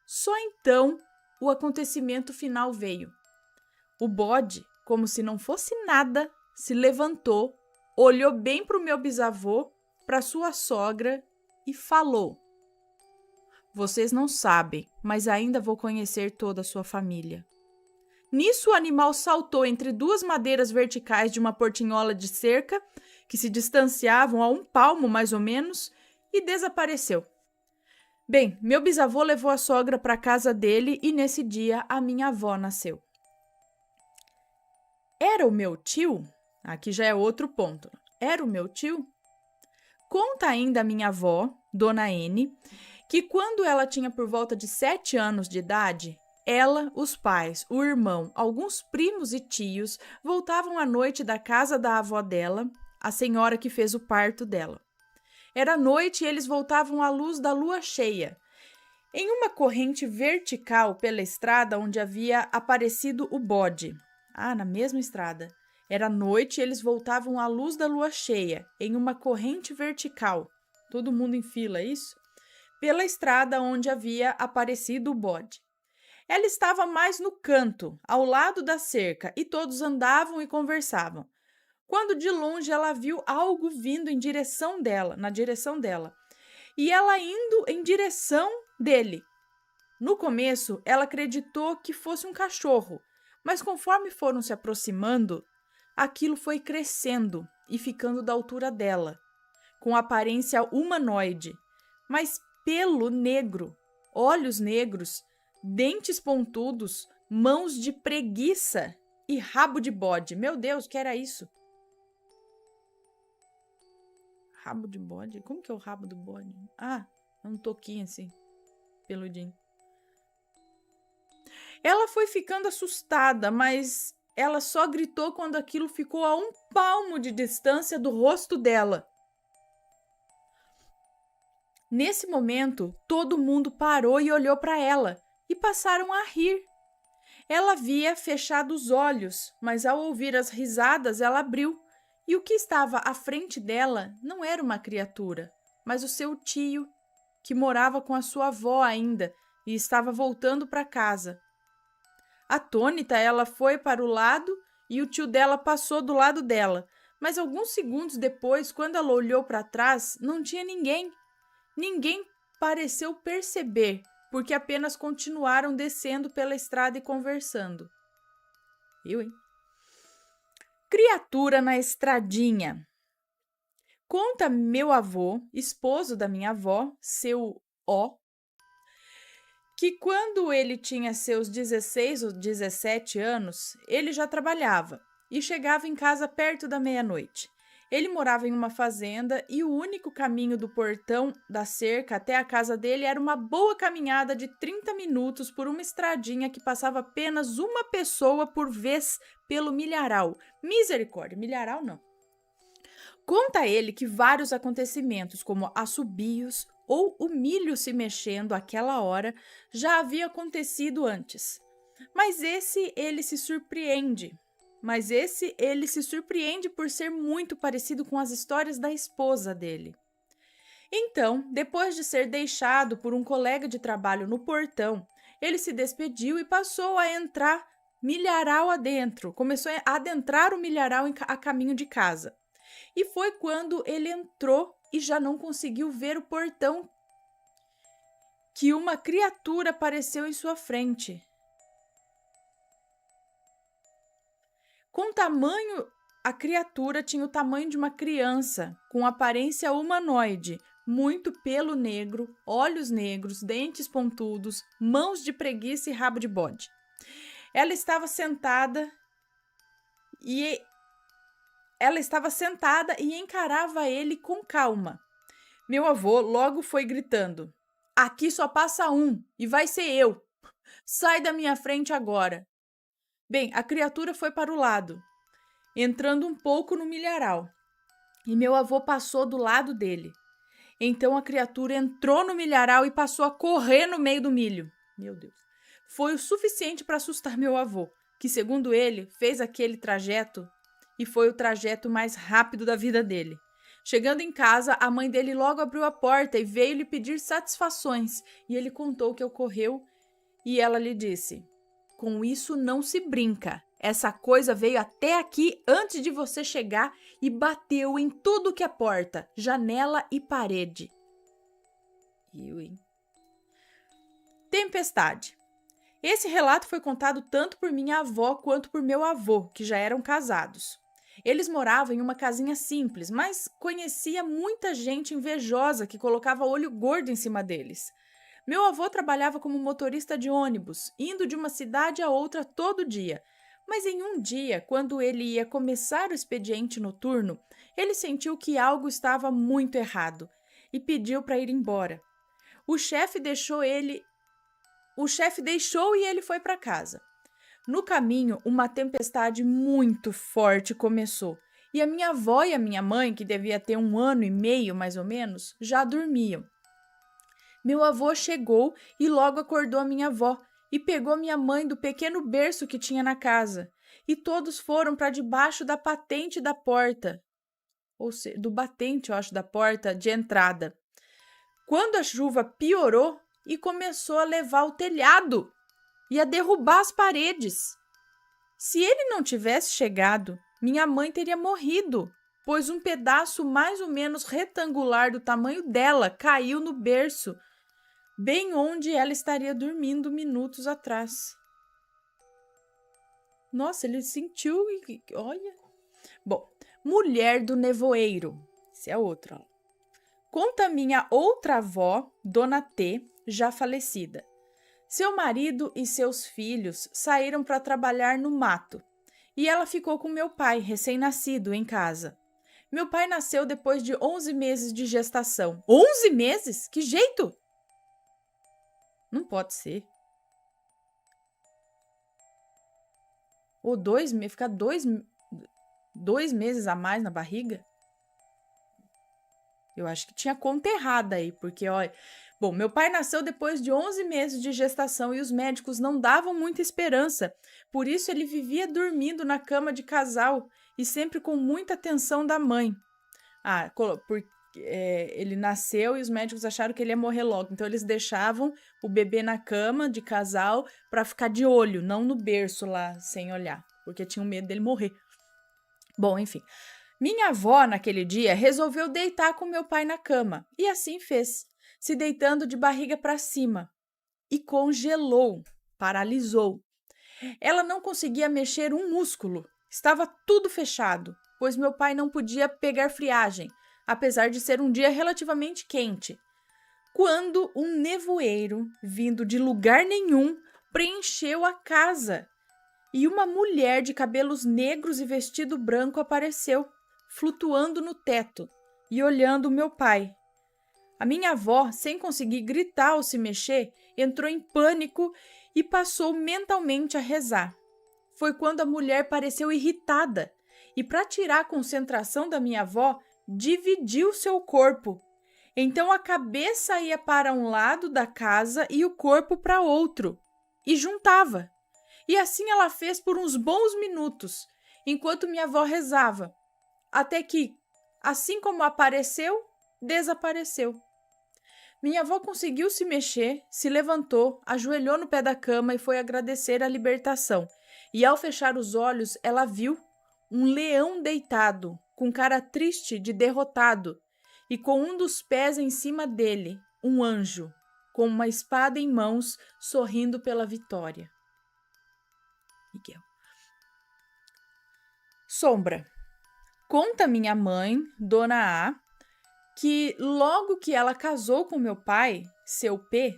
só então, o acontecimento final veio. O bode, como se não fosse nada, se levantou, olhou bem para o meu bisavô, para sua sogra e falou: "Vocês não sabem, mas ainda vou conhecer toda a sua família." Nisso, o animal saltou entre duas madeiras verticais de uma portinhola de cerca, que se distanciavam a 1 palmo mais ou menos, e desapareceu. Bem, meu bisavô levou a sogra para a casa dele e nesse dia a minha avó nasceu. Era o meu tio? Aqui já é outro ponto. Era o meu tio? Conta ainda a minha avó, Dona N, que quando ela tinha por volta de 7 anos de idade, ela, os pais, o irmão, alguns primos e tios voltavam à noite da casa da avó dela, a senhora que fez o parto dela. Era noite e eles voltavam à luz da lua cheia, em uma corrente vertical pela estrada onde havia aparecido o bode. Na mesma estrada. Era noite e eles voltavam à luz da lua cheia, em uma corrente vertical. Todo mundo em fila, isso? Pela estrada onde havia aparecido o bode. Ela estava mais no canto, ao lado da cerca, e todos andavam e conversavam. Quando de longe ela viu algo vindo na direção dela, e ela indo em direção dele. No começo, ela acreditou que fosse um cachorro, mas conforme foram se aproximando, aquilo foi crescendo e ficando da altura dela, com aparência humanoide, mas pelo negro, olhos negros, dentes pontudos, mãos de preguiça e rabo de bode. Meu Deus, que era isso? Rabo de bode? Como que é o rabo do bode? É um toquinho assim, peludinho. Ela foi ficando assustada, mas ela só gritou quando aquilo ficou a 1 palmo de distância do rosto dela. Nesse momento, todo mundo parou e olhou para ela e passaram a rir. Ela havia fechado os olhos, mas ao ouvir as risadas, ela abriu. E o que estava à frente dela não era uma criatura, mas o seu tio, que morava com a sua avó ainda e estava voltando para casa. Atônita, ela foi para o lado e o tio dela passou do lado dela, mas alguns segundos depois, quando ela olhou para trás, não tinha ninguém. Ninguém pareceu perceber, porque apenas continuaram descendo pela estrada e conversando. Hein? Criatura na estradinha. Conta meu avô, esposo da minha avó, seu O, que quando ele tinha seus 16 ou 17 anos, ele já trabalhava e chegava em casa perto da meia-noite. Ele morava em uma fazenda e o único caminho do portão da cerca até a casa dele era uma boa caminhada de 30 minutos por uma estradinha que passava apenas uma pessoa por vez pelo milharal. Misericórdia, milharal não. Conta ele que vários acontecimentos, como assobios ou o milho se mexendo àquela hora, já havia acontecido antes. Mas esse ele se surpreende por ser muito parecido com as histórias da esposa dele. Então, depois de ser deixado por um colega de trabalho no portão, ele se despediu e passou a entrar milharal adentro, começou a adentrar o milharal a caminho de casa. E foi quando ele entrou e já não conseguiu ver o portão que uma criatura apareceu em sua frente. Com tamanho, a criatura tinha o tamanho de uma criança, com aparência humanoide, muito pelo negro, olhos negros, dentes pontudos, mãos de preguiça e rabo de bode. Ela estava sentada e encarava ele com calma. Meu avô logo foi gritando: "Aqui só passa um, e vai ser eu. Sai da minha frente agora." Bem, a criatura foi para o lado, entrando um pouco no milharal, e meu avô passou do lado dele. Então a criatura entrou no milharal e passou a correr no meio do milho. Meu Deus. Foi o suficiente para assustar meu avô, que, segundo ele, fez aquele trajeto e foi o trajeto mais rápido da vida dele. Chegando em casa, a mãe dele logo abriu a porta e veio lhe pedir satisfações, e ele contou o que ocorreu, e ela lhe disse: "Com isso não se brinca. Essa coisa veio até aqui antes de você chegar e bateu em tudo que é porta, janela e parede." Tempestade. Esse relato foi contado tanto por minha avó quanto por meu avô, que já eram casados. Eles moravam em uma casinha simples, mas conhecia muita gente invejosa que colocava olho gordo em cima deles. Meu avô trabalhava como motorista de ônibus, indo de uma cidade a outra todo dia. Mas em um dia, quando ele ia começar o expediente noturno, ele sentiu que algo estava muito errado e pediu para ir embora. O chefe deixou e ele foi para casa. No caminho, uma tempestade muito forte começou E a minha avó e a minha mãe, que devia ter 1 ano e meio mais ou menos, já dormiam. Meu avô chegou e logo acordou a minha avó e pegou minha mãe do pequeno berço que tinha na casa. E todos foram para debaixo da patente da porta, ou seja, do batente, eu acho, da porta de entrada. Quando a chuva piorou e começou a levar o telhado e a derrubar as paredes. Se ele não tivesse chegado, minha mãe teria morrido, pois um pedaço mais ou menos retangular do tamanho dela caiu no berço, bem onde ela estaria dormindo minutos atrás. Nossa, ele sentiu e... Olha. Bom, mulher do nevoeiro. Esse é outro. Ó. Conta minha outra avó, Dona T, já falecida. Seu marido e seus filhos saíram para trabalhar no mato e ela ficou com meu pai, recém-nascido, em casa. Meu pai nasceu depois de 11 meses de gestação. 11 meses? Que jeito? Não pode ser. Ou 2 meses, ficar 2 meses a mais na barriga? Eu acho que tinha conta errada aí, porque, olha... Bom, meu pai nasceu depois de 11 meses de gestação e os médicos não davam muita esperança. Por isso, ele vivia dormindo na cama de casal e sempre com muita atenção da mãe. Ele nasceu e os médicos acharam que ele ia morrer logo. Então, eles deixavam o bebê na cama de casal para ficar de olho, não no berço lá, sem olhar, porque tinham medo dele morrer. Bom, enfim. Minha avó, naquele dia, resolveu deitar com meu pai na cama e assim fez, se deitando de barriga para cima. E congelou, paralisou. Ela não conseguia mexer um músculo. Estava tudo fechado, pois meu pai não podia pegar friagem, apesar de ser um dia relativamente quente. Quando um nevoeiro, vindo de lugar nenhum, preencheu a casa. E uma mulher de cabelos negros e vestido branco apareceu, flutuando no teto e olhando meu pai. A minha avó, sem conseguir gritar ou se mexer, entrou em pânico e passou mentalmente a rezar. Foi quando a mulher pareceu irritada e, para tirar a concentração da minha avó, dividiu seu corpo. Então a cabeça ia para um lado da casa e o corpo para outro, e juntava. E assim ela fez por uns bons minutos, enquanto minha avó rezava, até que, assim como apareceu, desapareceu. Minha avó conseguiu se mexer, se levantou, ajoelhou no pé da cama e foi agradecer a libertação. E ao fechar os olhos, ela viu um leão deitado, com cara triste de derrotado, e com um dos pés em cima dele, um anjo, com uma espada em mãos, sorrindo pela vitória. Miguel. Sombra. Conta minha mãe, Dona A, que logo que ela casou com meu pai, seu P,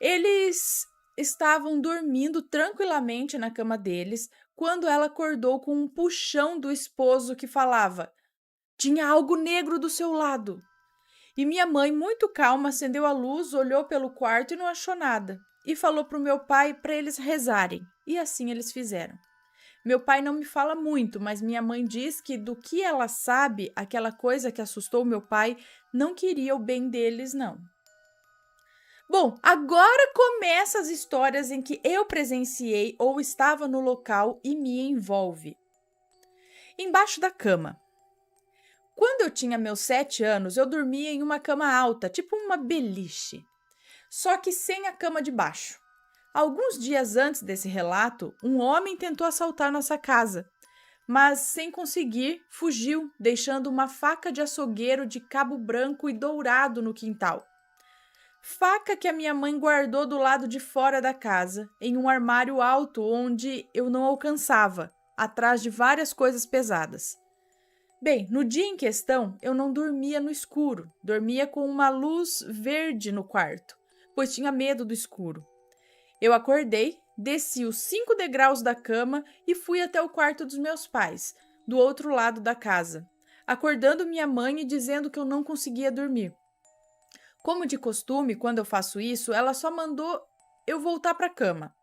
eles estavam dormindo tranquilamente na cama deles quando ela acordou com um puxão do esposo que falava: "Tinha algo negro do seu lado." E minha mãe, muito calma, acendeu a luz, olhou pelo quarto e não achou nada. E falou para o meu pai para eles rezarem. E assim eles fizeram. Meu pai não me fala muito, mas minha mãe diz que do que ela sabe, aquela coisa que assustou meu pai não queria o bem deles, não. Bom, agora começam as histórias em que eu presenciei ou estava no local e me envolve. Embaixo da cama. Quando eu tinha meus 7 anos, eu dormia em uma cama alta, tipo uma beliche, só que sem a cama de baixo. Alguns dias antes desse relato, um homem tentou assaltar nossa casa, mas sem conseguir, fugiu, deixando uma faca de açougueiro de cabo branco e dourado no quintal. Faca que a minha mãe guardou do lado de fora da casa, em um armário alto onde eu não alcançava, atrás de várias coisas pesadas. Bem, no dia em questão, eu não dormia no escuro, dormia com uma luz verde no quarto, pois tinha medo do escuro. Eu acordei, desci os 5 degraus da cama e fui até o quarto dos meus pais, do outro lado da casa, acordando minha mãe e dizendo que eu não conseguia dormir. Como de costume, quando eu faço isso, ela só mandou eu voltar para a cama.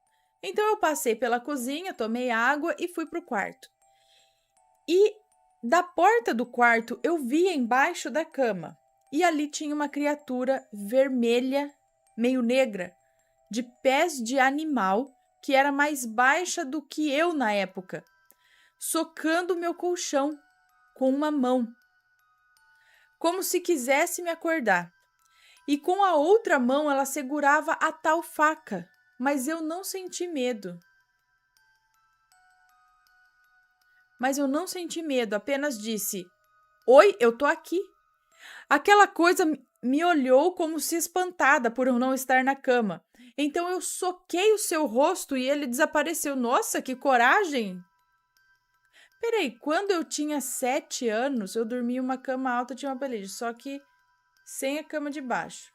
Então eu passei pela cozinha, tomei água e fui para o quarto. E Da porta do quarto eu via embaixo da cama e ali tinha uma criatura vermelha, meio negra, de pés de animal, que era mais baixa do que eu na época, socando meu colchão com uma mão, como se quisesse me acordar. E com a outra mão ela segurava a tal faca, mas eu não senti medo. Apenas disse: "Oi, eu tô aqui." Aquela coisa me olhou como se espantada por eu não estar na cama. Então eu soquei o seu rosto e ele desapareceu. Nossa, que coragem! Peraí, quando eu tinha 7 anos, eu dormia em uma cama alta, tinha uma beliche, só que sem a cama de baixo.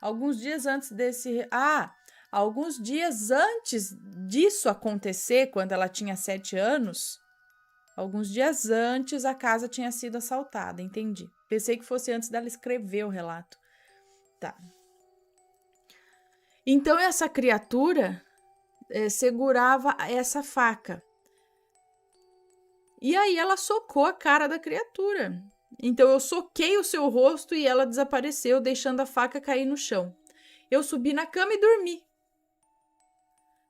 Alguns dias antes disso acontecer, quando ela tinha 7 anos, alguns dias antes a casa tinha sido assaltada, entendi. Pensei que fosse antes dela escrever o relato. Tá. Então essa criatura segurava essa faca. E aí ela socou a cara da criatura. Então eu soquei o seu rosto e ela desapareceu, deixando a faca cair no chão. Eu subi na cama e dormi.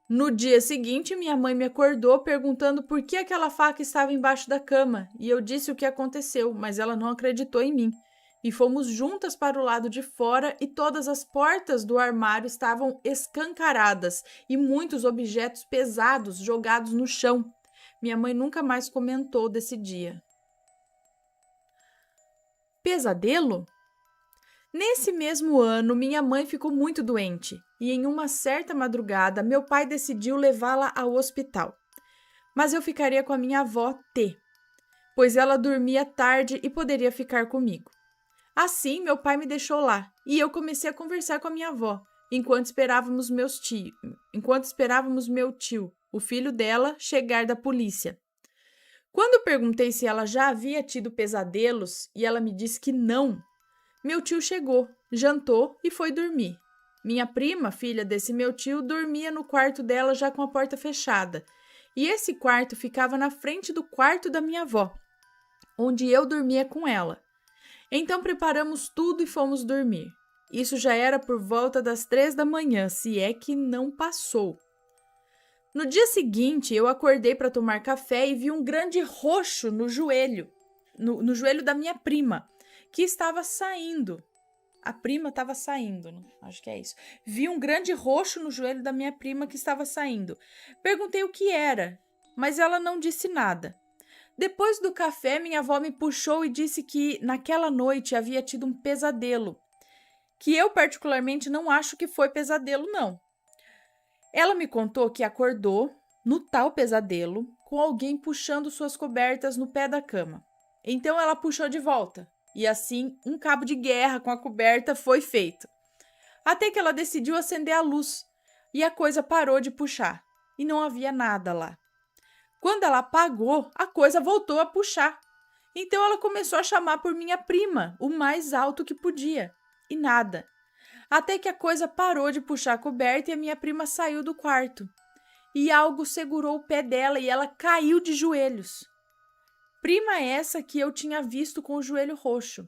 No dia seguinte, minha mãe me acordou perguntando por que aquela faca estava embaixo da cama, e eu disse o que aconteceu, mas ela não acreditou em mim. E fomos juntas para o lado de fora e todas as portas do armário estavam escancaradas e muitos objetos pesados jogados no chão. Minha mãe nunca mais comentou desse dia. Pesadelo? Nesse mesmo ano, minha mãe ficou muito doente e em uma certa madrugada, meu pai decidiu levá-la ao hospital. Mas eu ficaria com a minha avó T, pois ela dormia tarde e poderia ficar comigo. Assim, meu pai me deixou lá e eu comecei a conversar com a minha avó, enquanto esperávamos meu tio, o filho dela, chegar da polícia. Quando eu perguntei se ela já havia tido pesadelos e ela me disse que não, meu tio chegou, jantou e foi dormir. Minha prima, filha desse meu tio, dormia no quarto dela já com a porta fechada. E esse quarto ficava na frente do quarto da minha avó, onde eu dormia com ela. Então preparamos tudo e fomos dormir. Isso já era por volta das 3 da manhã, se é que não passou. No dia seguinte, eu acordei para tomar café e vi um grande roxo no joelho, no joelho da minha prima, que estava saindo. A prima estava saindo, né? Acho que é isso. Vi um grande roxo no joelho da minha prima que estava saindo. Perguntei o que era, mas ela não disse nada. Depois do café, minha avó me puxou e disse que naquela noite havia tido um pesadelo, que eu particularmente não acho que foi pesadelo, não. Ela me contou que acordou no tal pesadelo com alguém puxando suas cobertas no pé da cama. Então ela puxou de volta. E assim, um cabo de guerra com a coberta foi feito. Até que ela decidiu acender a luz e a coisa parou de puxar. E não havia nada lá. Quando ela apagou, a coisa voltou a puxar. Então ela começou a chamar por minha prima, o mais alto que podia. E nada. Até que a coisa parou de puxar a coberta e a minha prima saiu do quarto. E algo segurou o pé dela e ela caiu de joelhos. Prima essa que eu tinha visto com o joelho roxo.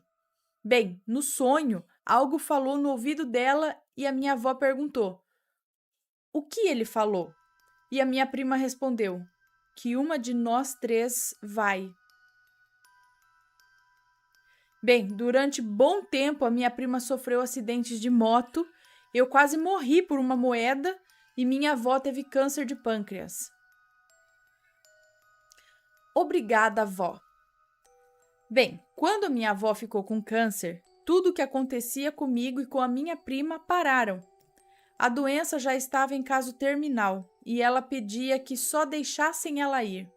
Bem, no sonho, algo falou no ouvido dela e a minha avó perguntou: "O que ele falou?" E a minha prima respondeu: "Que uma de nós 3 vai." Bem, durante bom tempo a minha prima sofreu acidentes de moto, eu quase morri por uma moeda e minha avó teve câncer de pâncreas. Obrigada, avó. Bem, quando a minha avó ficou com câncer, tudo o que acontecia comigo e com a minha prima pararam. A doença já estava em caso terminal e ela pedia que só deixassem ela ir.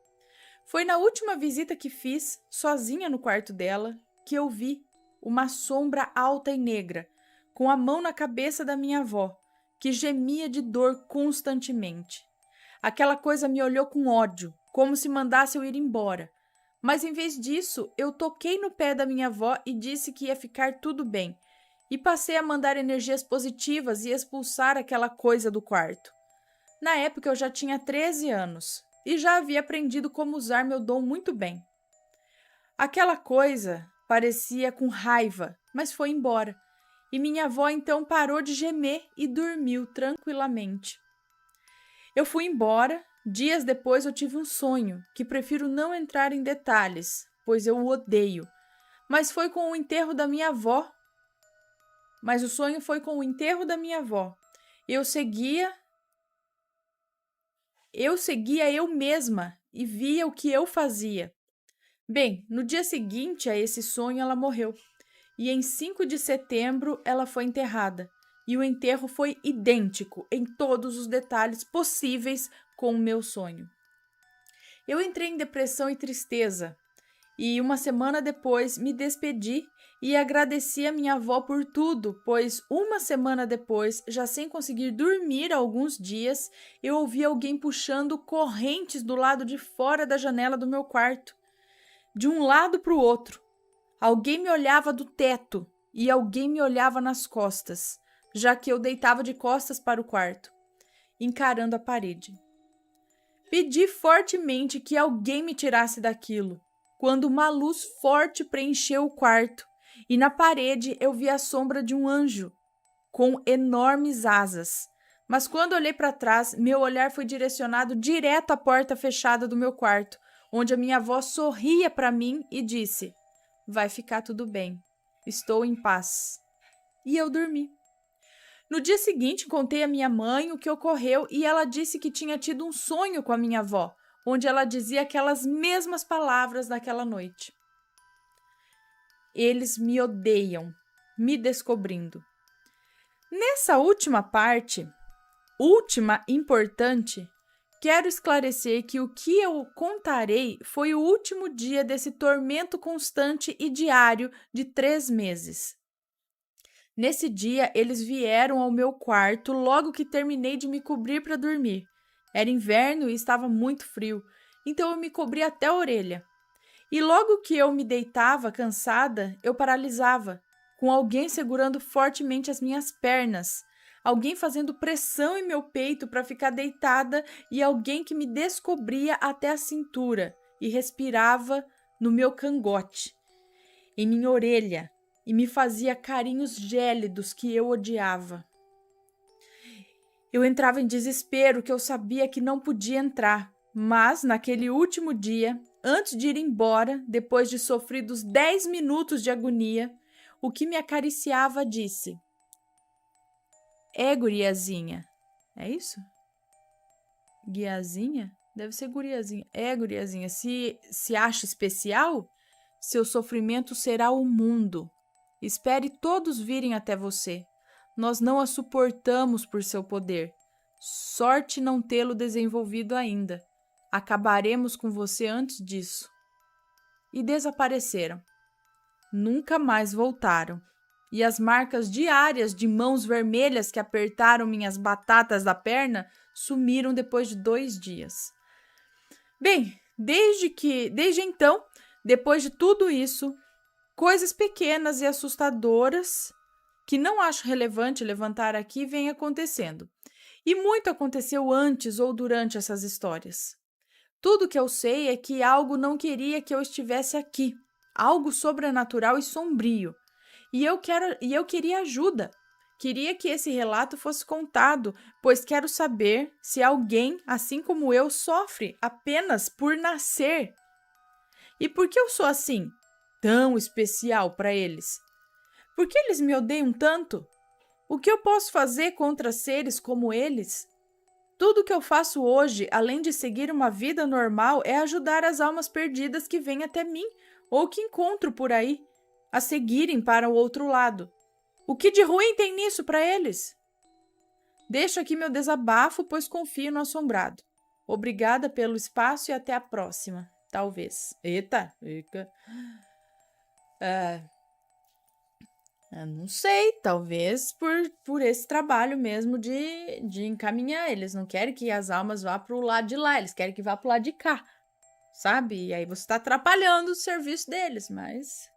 Foi na última visita que fiz, sozinha no quarto dela, que eu vi uma sombra alta e negra, com a mão na cabeça da minha avó, que gemia de dor constantemente. Aquela coisa me olhou com ódio, como se mandasse eu ir embora. Mas em vez disso, eu toquei no pé da minha avó e disse que ia ficar tudo bem. E passei a mandar energias positivas e expulsar aquela coisa do quarto. Na época eu já tinha 13 anos e já havia aprendido como usar meu dom muito bem. Aquela coisa parecia com raiva, mas foi embora. E minha avó então parou de gemer e dormiu tranquilamente. Eu fui embora. Dias depois eu tive um sonho, que prefiro não entrar em detalhes, pois eu o odeio. Mas foi com o enterro da minha avó. Mas o sonho foi com o enterro da minha avó. Eu seguia eu mesma e via o que eu fazia. Bem, no dia seguinte a esse sonho ela morreu. E em 5 de setembro ela foi enterrada. E o enterro foi idêntico em todos os detalhes possíveis com o meu sonho. Eu entrei em depressão e tristeza. E uma semana depois me despedi e agradeci a minha avó por tudo, pois uma semana depois, já sem conseguir dormir alguns dias, eu ouvi alguém puxando correntes do lado de fora da janela do meu quarto. De um lado para o outro. Alguém me olhava do teto e alguém me olhava nas costas, já que eu deitava de costas para o quarto, encarando a parede. Pedi fortemente que alguém me tirasse daquilo, quando uma luz forte preencheu o quarto e na parede eu vi a sombra de um anjo com enormes asas. Mas quando olhei para trás, meu olhar foi direcionado direto à porta fechada do meu quarto, onde a minha avó sorria para mim e disse: "Vai ficar tudo bem. Estou em paz." E eu dormi. No dia seguinte, contei à minha mãe o que ocorreu e ela disse que tinha tido um sonho com a minha avó, onde ela dizia aquelas mesmas palavras naquela noite. Eles me odeiam, me descobrindo. Nessa última parte, última importante, quero esclarecer que o que eu contarei foi o último dia desse tormento constante e diário de 3 meses. Nesse dia, eles vieram ao meu quarto logo que terminei de me cobrir para dormir. Era inverno e estava muito frio, então eu me cobri até a orelha. E logo que eu me deitava, cansada, eu paralisava, com alguém segurando fortemente as minhas pernas, alguém fazendo pressão em meu peito para ficar deitada e alguém que me descobria até a cintura e respirava no meu cangote, em minha orelha, e me fazia carinhos gélidos que eu odiava. Eu entrava em desespero, que eu sabia que não podia entrar, mas naquele último dia, antes de ir embora, depois de sofridos 10 minutos de agonia, o que me acariciava disse: guriazinha." É isso? Guiazinha? Deve ser guriazinha. Guriazinha, se acha especial, seu sofrimento será o mundo. Espere todos virem até você. Nós não a suportamos por seu poder. Sorte não tê-lo desenvolvido ainda. Acabaremos com você antes disso. E desapareceram. Nunca mais voltaram. E as marcas diárias de mãos vermelhas que apertaram minhas batatas da perna sumiram depois de 2 dias. Bem, desde então, depois de tudo isso, coisas pequenas e assustadoras, que não acho relevante levantar aqui, vêm acontecendo. E muito aconteceu antes ou durante essas histórias. Tudo que eu sei é que algo não queria que eu estivesse aqui, algo sobrenatural e sombrio. E eu queria ajuda. Queria que esse relato fosse contado, pois quero saber se alguém, assim como eu, sofre apenas por nascer. E por que eu sou assim, tão especial para eles? Por que eles me odeiam tanto? O que eu posso fazer contra seres como eles? Tudo que eu faço hoje, além de seguir uma vida normal, é ajudar as almas perdidas que vêm até mim ou que encontro por aí, a seguirem para o outro lado. O que de ruim tem nisso para eles? Deixo aqui meu desabafo, pois confio no assombrado. Obrigada pelo espaço e até a próxima. Talvez. Eita. Não sei, talvez por esse trabalho mesmo de encaminhar. Eles não querem que as almas vá para o lado de lá, eles querem que vá para o lado de cá, sabe? E aí você está atrapalhando o serviço deles, mas...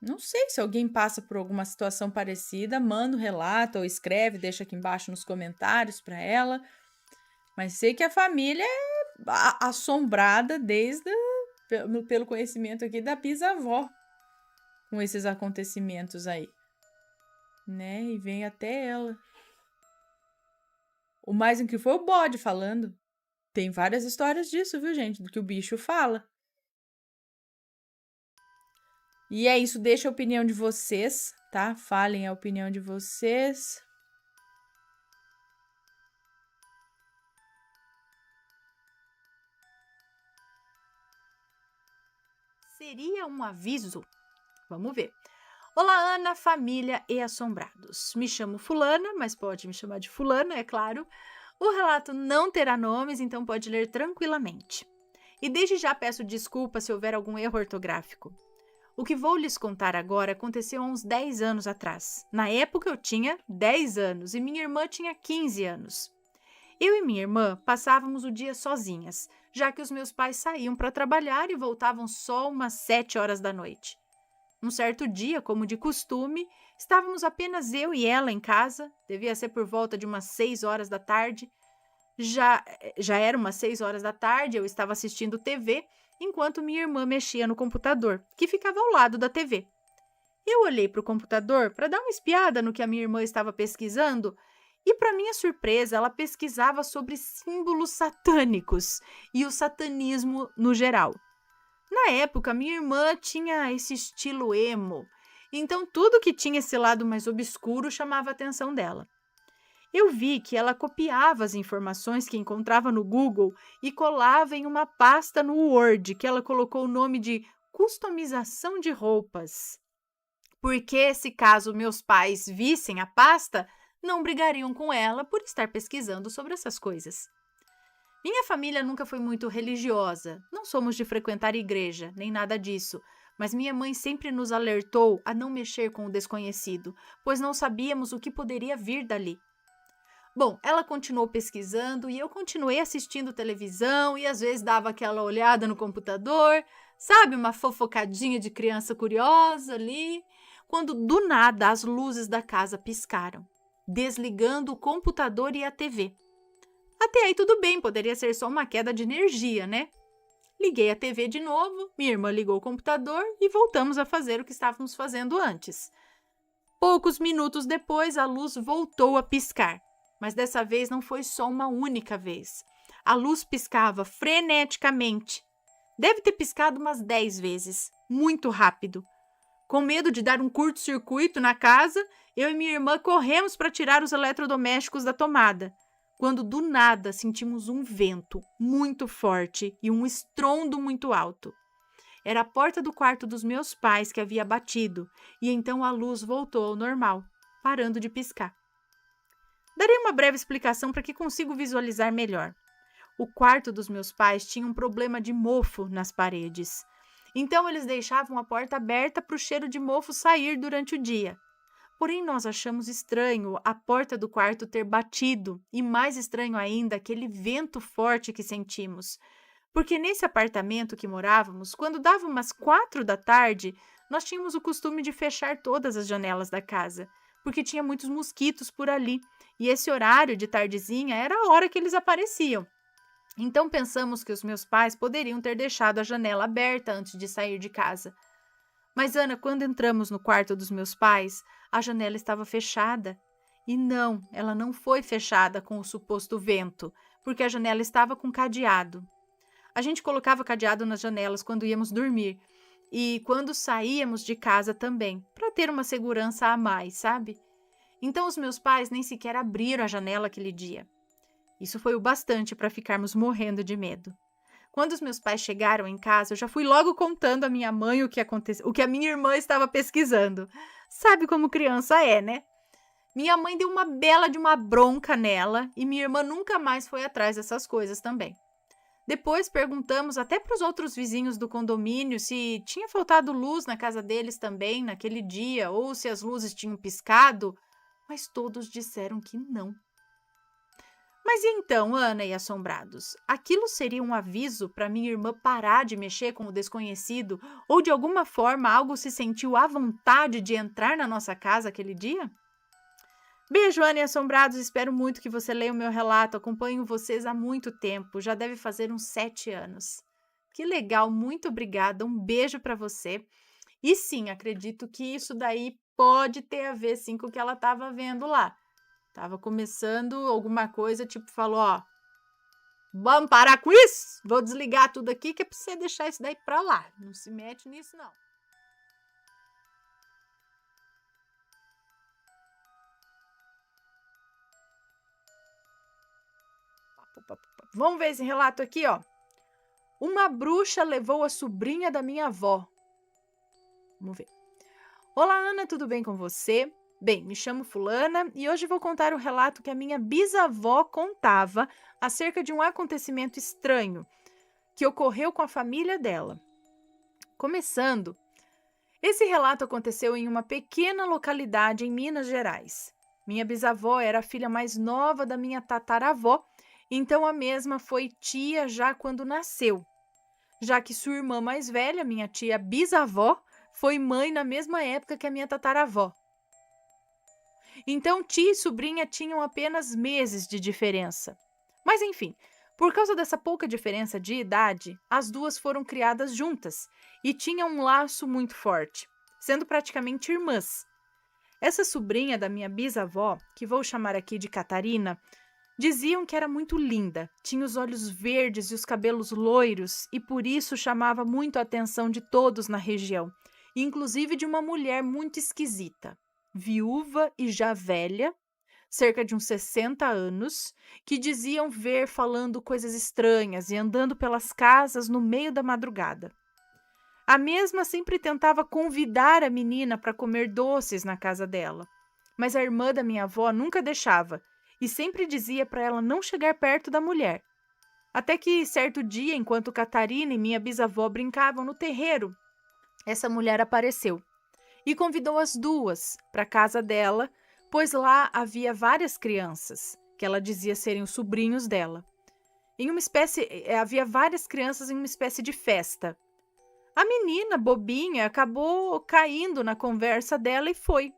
Não sei, se alguém passa por alguma situação parecida, manda um relato ou escreve, deixa aqui embaixo nos comentários para ela. Mas sei que a família assombrada pelo conhecimento aqui da bisavó com esses acontecimentos aí, né? E vem até ela. O mais em que foi o bode falando. Tem várias histórias disso, viu, gente? Do que o bicho fala. E é isso, deixa a opinião de vocês, tá? Falem a opinião de vocês. Seria um aviso? Vamos ver. Olá, Ana, família e assombrados. Me chamo Fulana, mas pode me chamar de Fulana, é claro. O relato não terá nomes, então pode ler tranquilamente. E desde já peço desculpa se houver algum erro ortográfico. O que vou lhes contar agora aconteceu há uns 10 anos atrás. Na época eu tinha 10 anos e minha irmã tinha 15 anos. Eu e minha irmã passávamos o dia sozinhas, já que os meus pais saíam para trabalhar e voltavam só umas 7 horas da noite. Um certo dia, como de costume, estávamos apenas eu e ela em casa, devia ser por volta de umas 6 horas da tarde. Já era umas 6 horas da tarde, eu estava assistindo TV, enquanto minha irmã mexia no computador, que ficava ao lado da TV. Eu olhei para o computador para dar uma espiada no que a minha irmã estava pesquisando e, para minha surpresa, ela pesquisava sobre símbolos satânicos e o satanismo no geral. Na época, minha irmã tinha esse estilo emo, então tudo que tinha esse lado mais obscuro chamava a atenção dela. Eu vi que ela copiava as informações que encontrava no Google e colava em uma pasta no Word, que ela colocou o nome de customização de roupas. Porque, se caso meus pais vissem a pasta, não brigariam com ela por estar pesquisando sobre essas coisas. Minha família nunca foi muito religiosa, não somos de frequentar igreja, nem nada disso, mas minha mãe sempre nos alertou a não mexer com o desconhecido, pois não sabíamos o que poderia vir dali. Bom, ela continuou pesquisando e eu continuei assistindo televisão e às vezes dava aquela olhada no computador, sabe, uma fofocadinha de criança curiosa ali, quando do nada as luzes da casa piscaram, desligando o computador e a TV. Até aí tudo bem, poderia ser só uma queda de energia, né? Liguei a TV de novo, minha irmã ligou o computador e voltamos a fazer o que estávamos fazendo antes. Poucos minutos depois, a luz voltou a piscar, mas dessa vez não foi só uma única vez. A luz piscava freneticamente. Deve ter piscado umas 10 vezes, muito rápido. Com medo de dar um curto-circuito na casa, eu e minha irmã corremos para tirar os eletrodomésticos da tomada, quando do nada sentimos um vento muito forte e um estrondo muito alto. Era a porta do quarto dos meus pais que havia batido, e então a luz voltou ao normal, parando de piscar. Darei uma breve explicação para que consigo visualizar melhor. O quarto dos meus pais tinha um problema de mofo nas paredes, então eles deixavam a porta aberta para o cheiro de mofo sair durante o dia. Porém, nós achamos estranho a porta do quarto ter batido e mais estranho ainda aquele vento forte que sentimos. Porque nesse apartamento que morávamos, quando dava umas 4 da tarde, nós tínhamos o costume de fechar todas as janelas da casa, porque tinha muitos mosquitos por ali e esse horário de tardezinha era a hora que eles apareciam. Então pensamos que os meus pais poderiam ter deixado a janela aberta antes de sair de casa. Mas, Ana, quando entramos no quarto dos meus pais, a janela estava fechada. E não, ela não foi fechada com o suposto vento, porque a janela estava com cadeado. A gente colocava cadeado nas janelas quando íamos dormir e quando saíamos de casa também, para ter uma segurança a mais, sabe? Então, os meus pais nem sequer abriram a janela aquele dia. Isso foi o bastante para ficarmos morrendo de medo. Quando os meus pais chegaram em casa, eu já fui logo contando à minha mãe o que a minha irmã estava pesquisando. Sabe como criança é, né? Minha mãe deu uma bela de uma bronca nela e minha irmã nunca mais foi atrás dessas coisas também. Depois perguntamos até para os outros vizinhos do condomínio se tinha faltado luz na casa deles também naquele dia ou se as luzes tinham piscado, mas todos disseram que não. Mas e então, Ana e assombrados? Aquilo seria um aviso para minha irmã parar de mexer com o desconhecido ou de alguma forma algo se sentiu à vontade de entrar na nossa casa aquele dia? Beijo, Ana e Assombrados. Espero muito que você leia o meu relato. Acompanho vocês há muito tempo. Já deve fazer uns 7 anos. Que legal, muito obrigada. Um beijo para você. E sim, acredito que isso daí pode ter a ver sim com o que ela estava vendo lá. Tava começando alguma coisa, tipo, falou, ó, vamos parar com isso? Vou desligar tudo aqui que é pra você deixar isso daí pra lá. Não se mete nisso, não. Vamos ver esse relato aqui, ó. Uma bruxa levou a sobrinha da minha avó. Vamos ver. Olá, Ana, tudo bem com você? Bem, me chamo Fulana e hoje vou contar o relato que a minha bisavó contava acerca de um acontecimento estranho que ocorreu com a família dela. Começando, esse relato aconteceu em uma pequena localidade em Minas Gerais. Minha bisavó era a filha mais nova da minha tataravó, então a mesma foi tia já quando nasceu, já que sua irmã mais velha, minha tia bisavó, foi mãe na mesma época que a minha tataravó. Então, tia e sobrinha tinham apenas meses de diferença. Mas enfim, por causa dessa pouca diferença de idade, as duas foram criadas juntas e tinham um laço muito forte, sendo praticamente irmãs. Essa sobrinha da minha bisavó, que vou chamar aqui de Catarina, diziam que era muito linda, tinha os olhos verdes e os cabelos loiros e por isso chamava muito a atenção de todos na região, inclusive de uma mulher muito esquisita, viúva e já velha, cerca de uns 60 anos, que diziam ver falando coisas estranhas e andando pelas casas no meio da madrugada. A mesma sempre tentava convidar a menina para comer doces na casa dela, mas a irmã da minha avó nunca deixava e sempre dizia para ela não chegar perto da mulher. Até que, certo dia, enquanto Catarina e minha bisavó brincavam no terreiro, essa mulher apareceu e convidou as duas para a casa dela, pois lá havia várias crianças, que ela dizia serem os sobrinhos dela. Havia várias crianças em uma espécie de festa. A menina, bobinha, acabou caindo na conversa dela e foi,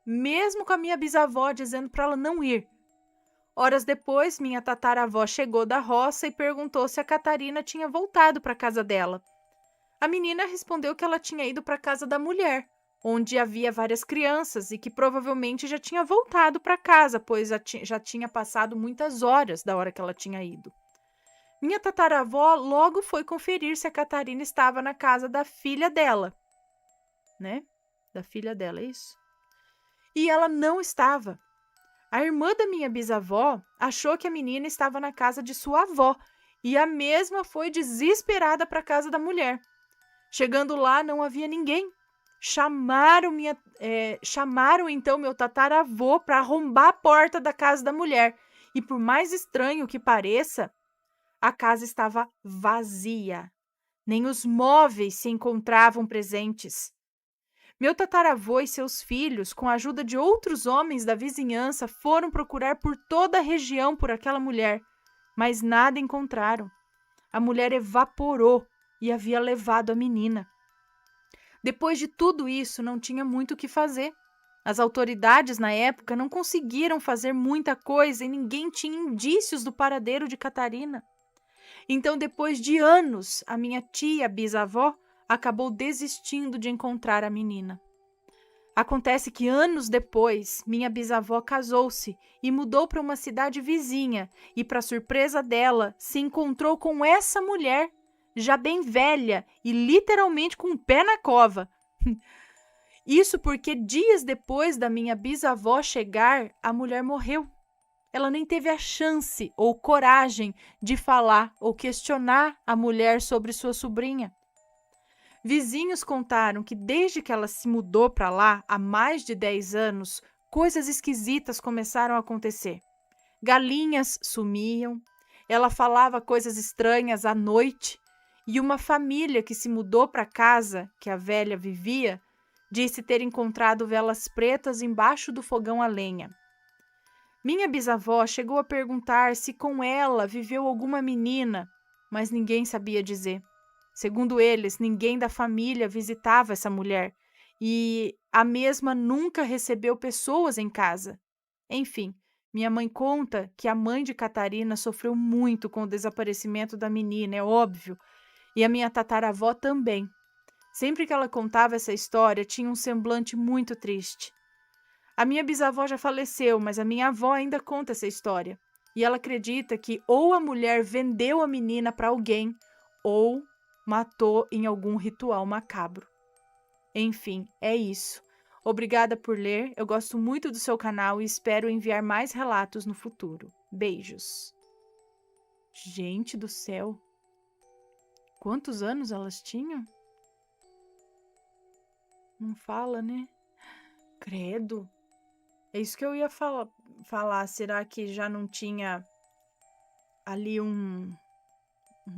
mesmo com a minha bisavó dizendo para ela não ir. Horas depois, minha tataravó chegou da roça e perguntou se a Catarina tinha voltado para a casa dela. A menina respondeu que ela tinha ido para a casa da mulher, onde havia várias crianças e que provavelmente já tinha voltado para casa, pois já tinha passado muitas horas da hora que ela tinha ido. Minha tataravó logo foi conferir se a Catarina estava na casa da filha dela, né? Da filha dela, é isso? E ela não estava. A irmã da minha bisavó achou que a menina estava na casa de sua avó e a mesma foi desesperada para a casa da mulher. Chegando lá, não havia ninguém. Chamaram então meu tataravô para arrombar a porta da casa da mulher. E por mais estranho que pareça, a casa estava vazia. Nem os móveis se encontravam presentes. Meu tataravô e seus filhos, com a ajuda de outros homens da vizinhança, foram procurar por toda a região por aquela mulher, mas nada encontraram. A mulher evaporou e havia levado a menina. Depois de tudo isso, não tinha muito o que fazer. As autoridades, na época, não conseguiram fazer muita coisa e ninguém tinha indícios do paradeiro de Catarina. Então, depois de anos, a minha tia bisavó acabou desistindo de encontrar a menina. Acontece que anos depois, minha bisavó casou-se e mudou para uma cidade vizinha e, para surpresa dela, se encontrou com essa mulher, já bem velha e literalmente com o pé na cova. Isso porque dias depois da minha bisavó chegar, a mulher morreu. Ela nem teve a chance ou coragem de falar ou questionar a mulher sobre sua sobrinha. Vizinhos contaram que desde que ela se mudou para lá, há mais de 10 anos, coisas esquisitas começaram a acontecer. Galinhas sumiam, ela falava coisas estranhas à noite, e uma família que se mudou para a casa que a velha vivia disse ter encontrado velas pretas embaixo do fogão a lenha. Minha bisavó chegou a perguntar se com ela viveu alguma menina, mas ninguém sabia dizer. Segundo eles, ninguém da família visitava essa mulher e a mesma nunca recebeu pessoas em casa. Enfim, minha mãe conta que a mãe de Catarina sofreu muito com o desaparecimento da menina, é óbvio, e a minha tataravó também. Sempre que ela contava essa história, tinha um semblante muito triste. A minha bisavó já faleceu, mas a minha avó ainda conta essa história. E ela acredita que ou a mulher vendeu a menina para alguém, ou matou em algum ritual macabro. Enfim, é isso. Obrigada por ler, eu gosto muito do seu canal e espero enviar mais relatos no futuro. Beijos. Gente do céu! Quantos anos elas tinham? Não fala, né? Credo! É isso que eu ia falar. Será que já não tinha ali um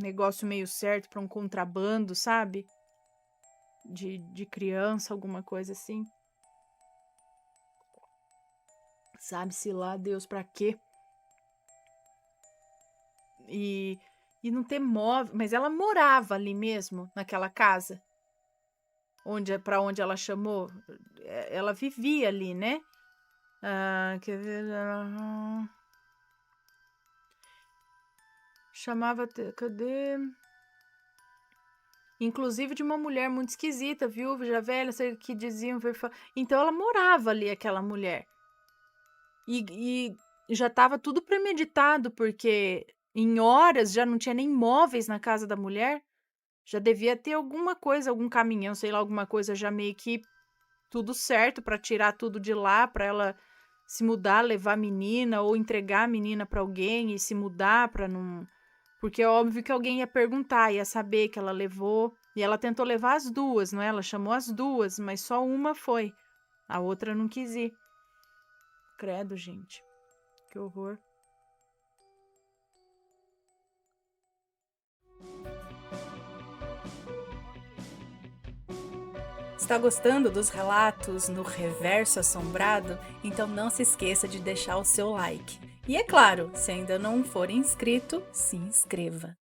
negócio meio certo para um contrabando, sabe? De criança, alguma coisa assim. Sabe-se lá, Deus, pra quê? E não ter móvel. Mas ela morava ali mesmo, naquela casa? Para onde ela chamou? Ela vivia ali, né? Quer ver? Chamava. Cadê? Inclusive de uma mulher muito esquisita, viu? Já velha, sei que diziam. Então ela morava ali, aquela mulher. E já estava tudo premeditado, porque em horas já não tinha nem móveis na casa da mulher. Já devia ter alguma coisa, algum caminhão, sei lá, alguma coisa já meio que tudo certo para tirar tudo de lá, para ela se mudar, levar a menina ou entregar a menina para alguém e se mudar para não. Porque é óbvio que alguém ia perguntar, ia saber que ela levou. E ela tentou levar as duas, não é? Ela chamou as duas, mas só uma foi. A outra não quis ir. Credo, gente. Que horror. Está gostando dos relatos no Reverso Assombrado? Então não se esqueça de deixar o seu like. E é claro, se ainda não for inscrito, se inscreva.